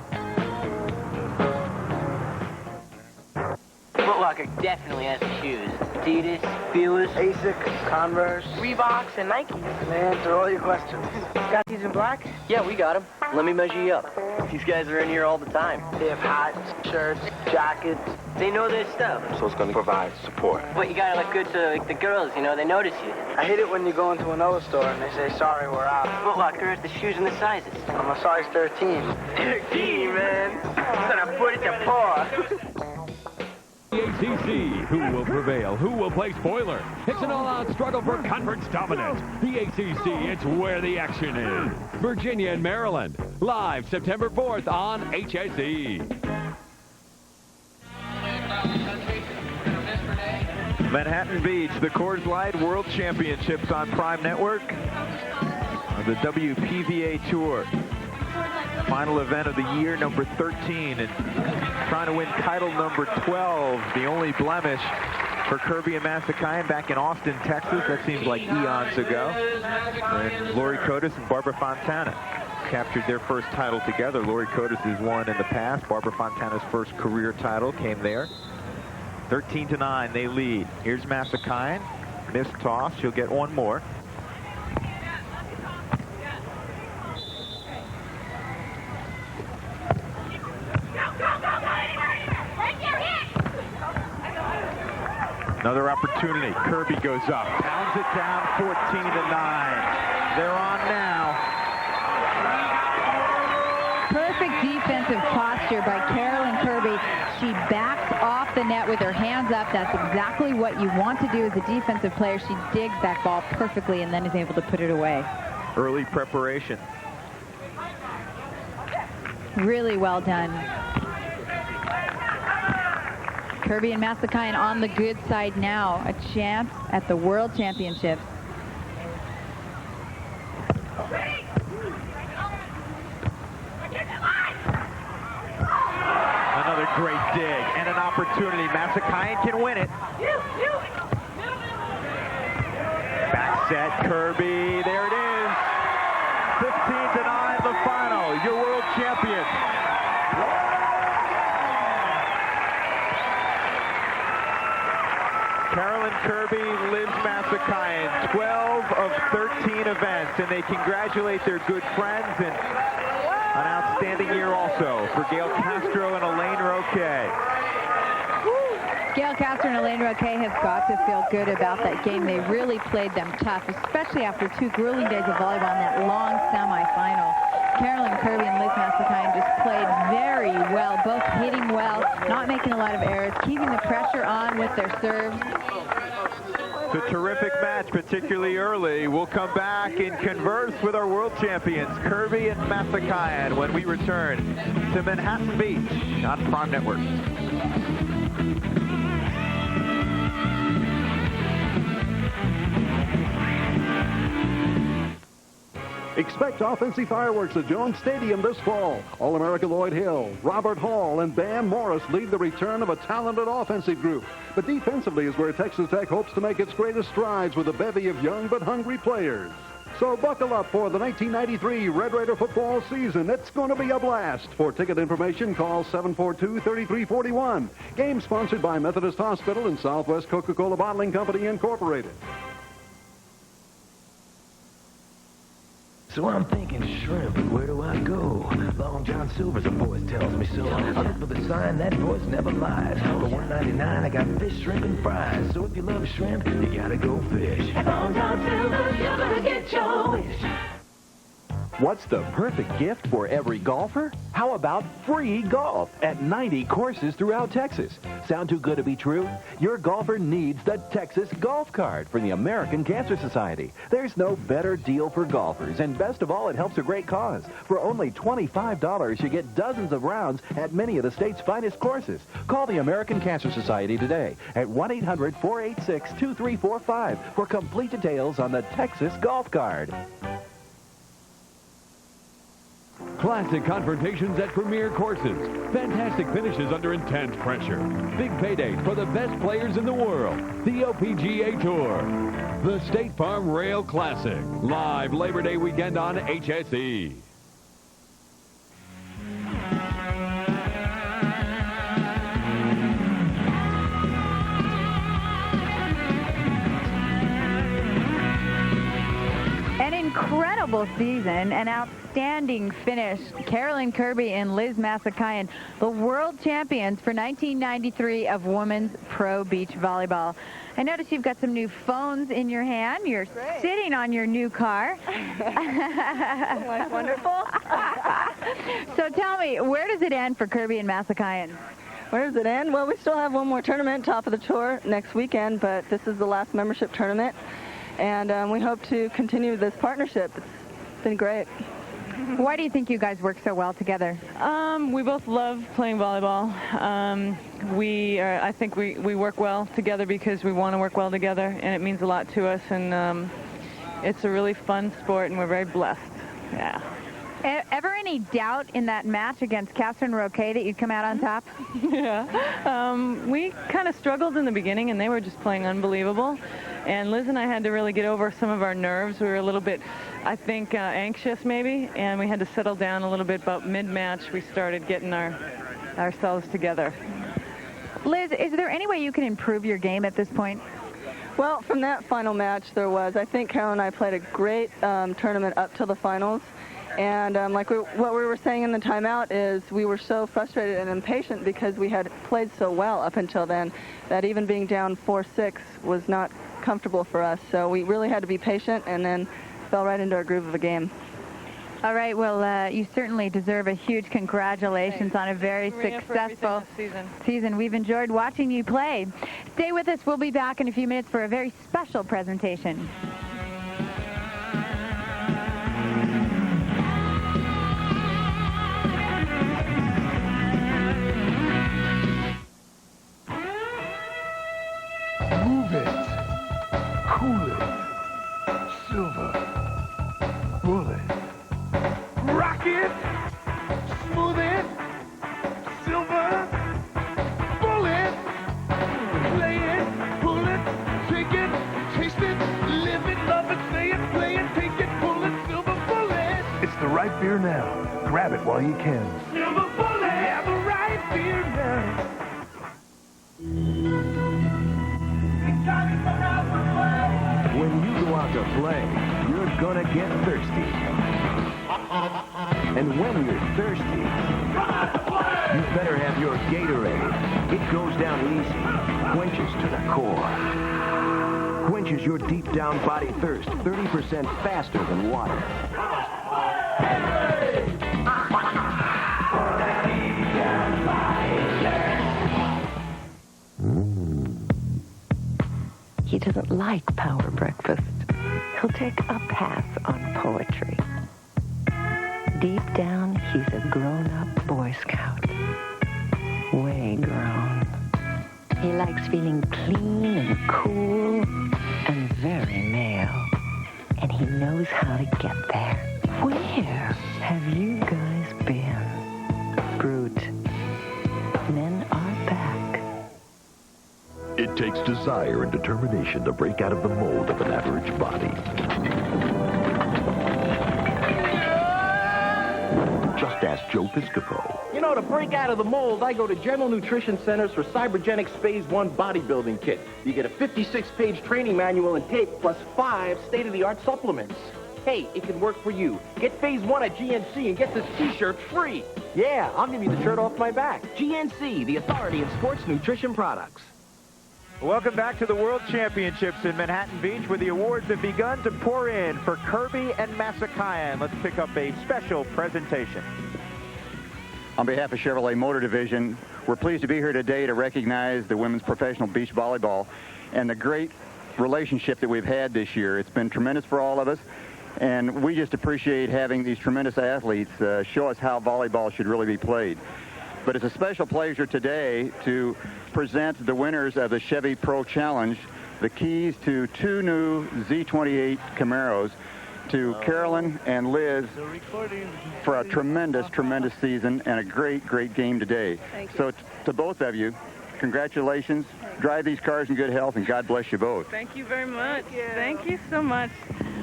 Foot Locker definitely has the shoes. Adidas, Feelers, Asics, Converse, Reeboks, and Nike. Man, answer all your questions. Got these in black? Yeah, we got them. Let me measure you up. These guys are in here all the time. They have hats, shirts, jackets. They know their stuff. So it's going to provide support. But you gotta look good to the girls, you know, they notice you. I hate it when you go into another store and they say, sorry, we're out. Foot Locker has the shoes and the sizes. I'm a size 13. 13, man. Gonna put it to paw. The ACC, who will prevail? Who will play spoiler? It's an all-out struggle for conference dominance. The ACC, it's where the action is. Virginia and Maryland, live September 4th on HSE. Manhattan Beach, the Coors Light World Championships on Prime Network. The WPVA Tour. Final event of the year, number 13, and trying to win title number 12. The only blemish for Kirby and Masakayan back in Austin, Texas. That seems like eons ago. And Lori Kotis and Barbara Fontana captured their first title together. Lori Kotis has won in the past. Barbara Fontana's first career title came there. 13-9, they lead. Here's Masakayan. Missed toss. She'll get one more. Another opportunity. Kirby goes up. Pounds it down, 14-9. They're on now. Perfect defensive posture by Carolyn Kirby. She backs off the net with her hands up. That's exactly what you want to do as a defensive player. She digs that ball perfectly and then is able to put it away. Early preparation. Really well done. Kirby and Masakayan on the good side now. A chance at the World Championships. Another great dig and an opportunity. Masakayan can win it. Back set, Kirby. There it is. 15-9, the final. Your world champion. Carolyn Kirby, Liz Masakayan, 12 of 13 events, and they congratulate their good friends and an outstanding year also for Gail Castro and Elaine Roquet. Gail Castro and Elaine Roquet have got to feel good about that game. They really played them tough, especially after 2 grueling days of volleyball in that long semifinal. Carolyn Kirby and Liz Masakayan just played very well, both hitting well, not making a lot of errors, keeping the pressure on with their serves. It's a terrific match, particularly early. We'll come back and converse with our world champions, Kirby and Masakayan, when we return to Manhattan Beach on Prime Network. Expect offensive fireworks at Jones Stadium this fall. All-America Lloyd Hill, Robert Hall, and Dan Morris lead the return of a talented offensive group. But defensively is where Texas Tech hopes to make its greatest strides with a bevy of young but hungry players. So buckle up for the 1993 Red Raider football season. It's going to be a blast. For ticket information, call 742-3341. Game sponsored by Methodist Hospital and Southwest Coca-Cola Bottling Company, Incorporated. So I'm thinking shrimp, but where do I go? Long John Silver's a voice tells me so. I look for the sign, that voice never lies. For $1.99, I got fish, shrimp, and fries. So if you love shrimp, you gotta go fish. Long John Silver's, you're gonna get your wish. What's the perfect gift for every golfer? How about free golf at 90 courses throughout Texas? Sound too good to be true? Your golfer needs the Texas Golf Card from the American Cancer Society. There's no better deal for golfers, and best of all, it helps a great cause. For only $25, you get dozens of rounds at many of the state's finest courses. Call the American Cancer Society today at 1-800-486-2345 for complete details on the Texas Golf Card. Classic confrontations at premier courses. Fantastic finishes under intense pressure. Big paydays for the best players in the world. The WPVA Tour. The State Farm Rail Classic. Live Labor Day weekend on HSE. An incredible season, an outstanding finish. Carolyn Kirby and Liz Massakayan, the world champions for 1993 of women's pro beach volleyball. I notice you've got some new phones in your hand. You're sitting on your new car. That's wonderful. So tell me, where does it end for Kirby and Massakayan? Where does it end? Well, we still have one more tournament, top of the tour, next weekend, but this is the last membership tournament. And we hope to continue this partnership. It's been great. Why do you think you guys work so well together? We both love playing volleyball. I think we work well together because we want to work well together, and it means a lot to us. And it's a really fun sport, and we're very blessed. Yeah. Ever any doubt in that match against Catherine Roquet that you'd come out on top? Yeah. We kind of struggled in the beginning, and they were just playing unbelievable. And Liz and I had to really get over some of our nerves. We were a little bit, I think, anxious maybe, and we had to settle down a little bit. About mid-match, we started getting ourselves together. Liz, is there any way you can improve your game at this point? Well, from that final match, there was. I think Carol and I played a great tournament up till the finals. And what we were saying in the timeout is we were so frustrated and impatient because we had played so well up until then that even being down 4-6 was not comfortable for us. So we really had to be patient and then fell right into our groove of a game. All right, well, you certainly deserve a huge congratulations on a very successful season. We've enjoyed watching you play. Stay with us. We'll be back in a few minutes for a very special presentation. Move it. Cool it. Silver. Bullet. Rock it. Smooth it. Silver. Bullet. Play it. Pull it. Take it. Taste it. Live it. Love it. Say it. Play it. Take it. Pull it. Silver bullet. It's the right beer now. Grab it while you can. Silver bullet. Yeah, the right beer now. When you go out to play, you're gonna get thirsty. And when you're thirsty, you better have your Gatorade. It goes down easy, quenches to the core. Quenches your deep down body thirst 30% faster than water. He doesn't like power breakfast. He'll take a pass on poetry. Deep down, he's a grown-up Boy Scout. Way grown. He likes feeling clean and cool and very male. And he knows how to get there. Where have you guys been? Brute. Men are back. It takes desire and determination to break out of the mold of an average body. Just ask Joe Piscopo. You know, to break out of the mold, I go to General Nutrition Centers for Cybergenics Phase 1 bodybuilding kit. You get a 56-page training manual and tape, plus 5 state-of-the-art supplements. Hey, it can work for you. Get Phase 1 at GNC and get this T-shirt free. Yeah, I'll give you the shirt off my back. GNC, the authority in sports nutrition products. Welcome back to the World Championships in Manhattan Beach, where the awards have begun to pour in for Kirby and Masakayan. Let's pick up a special presentation. On behalf of Chevrolet Motor Division, we're pleased to be here today to recognize the women's professional beach volleyball and the great relationship that we've had this year. It's been tremendous for all of us, and we just appreciate having these tremendous athletes show us how volleyball should really be played. But it's a special pleasure today to present the winners of the Chevy Pro Challenge, the keys to 2 new Z28 Camaros, to Carolyn and Liz for a tremendous, tremendous season and a great, great game today. So to both of you, congratulations. Drive these cars in good health, and God bless you both. Thank you very much. Thank you so much.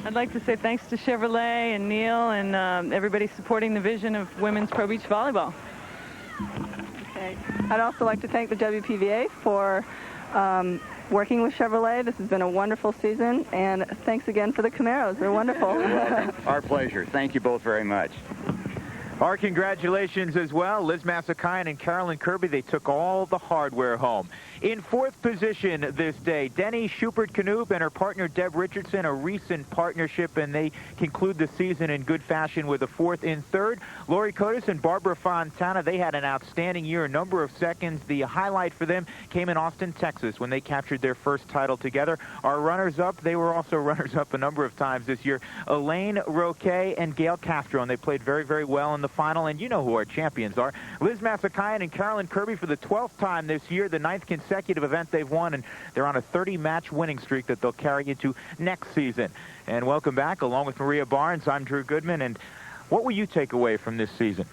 I'd like to say thanks to Chevrolet and Neil and everybody supporting the vision of women's pro beach volleyball. Okay. I'd also like to thank the WPVA for working with Chevrolet. This has been a wonderful season, and thanks again for the Camaros. They're wonderful. Our pleasure. Thank you both very much. Our congratulations as well. Liz Masakayan and Carolyn Kirby, they took all the hardware home. In 4th position this day, Denny Schubert-Knoop and her partner Deb Richardson, a recent partnership, and they conclude the season in good fashion with a 4th. In 3rd, Lori Cotis and Barbara Fontana, they had an outstanding year, a number of seconds. The highlight for them came in Austin, Texas, when they captured their first title together. Our runners-up, they were also runners-up a number of times this year, Elaine Roquet and Gail Castro, and they played very, very well in the final, and you know who our champions are. Liz Masakayan and Carolyn Kirby for the 12th time this year, the 9th consecutive event they've won, and they're on a 30-match winning streak that they'll carry into next season. And welcome back. Along with Maria Barnes, I'm Drew Goodman, and what will you take away from this season?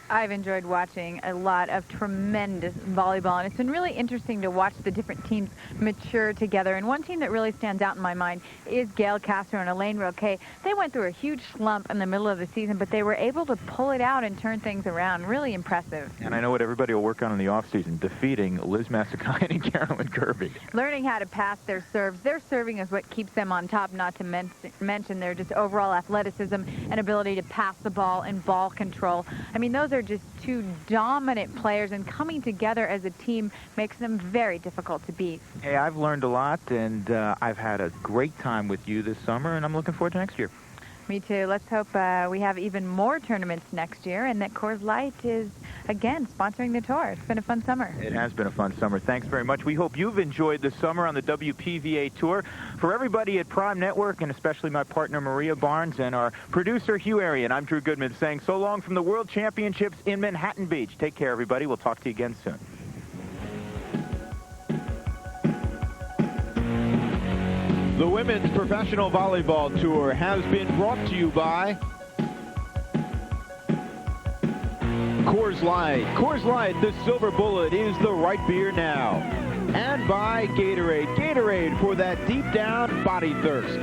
I've enjoyed watching a lot of tremendous volleyball, and it's been really interesting to watch the different teams mature together. And one team that really stands out in my mind is Gail Castro and Elaine Roquet. They went through a huge slump in the middle of the season, but they were able to pull it out and turn things around. Really impressive. And I know what everybody will work on in the offseason, defeating Liz Masakayan and Carolyn Kirby. Learning how to pass their serves. Their serving is what keeps them on top, not to mention their just overall athleticism and ability to pass the ball and ball control. I mean, those are just 2 dominant players, and coming together as a team makes them very difficult to beat. Hey, I've learned a lot, and I've had a great time with you this summer, and I'm looking forward to next year. Me too. Let's hope we have even more tournaments next year, and that Coors Light is, again, sponsoring the tour. It's been a fun summer. It has been a fun summer. Thanks very much. We hope you've enjoyed the summer on the WPVA Tour. For everybody at Prime Network, and especially my partner Maria Barnes and our producer Hugh Arian, I'm Drew Goodman saying so long from the World Championships in Manhattan Beach. Take care, everybody. We'll talk to you again soon. The Women's Professional Volleyball Tour has been brought to you by Coors Light. Coors Light, the silver bullet, is the right beer now. And by Gatorade. Gatorade for that deep down body thirst.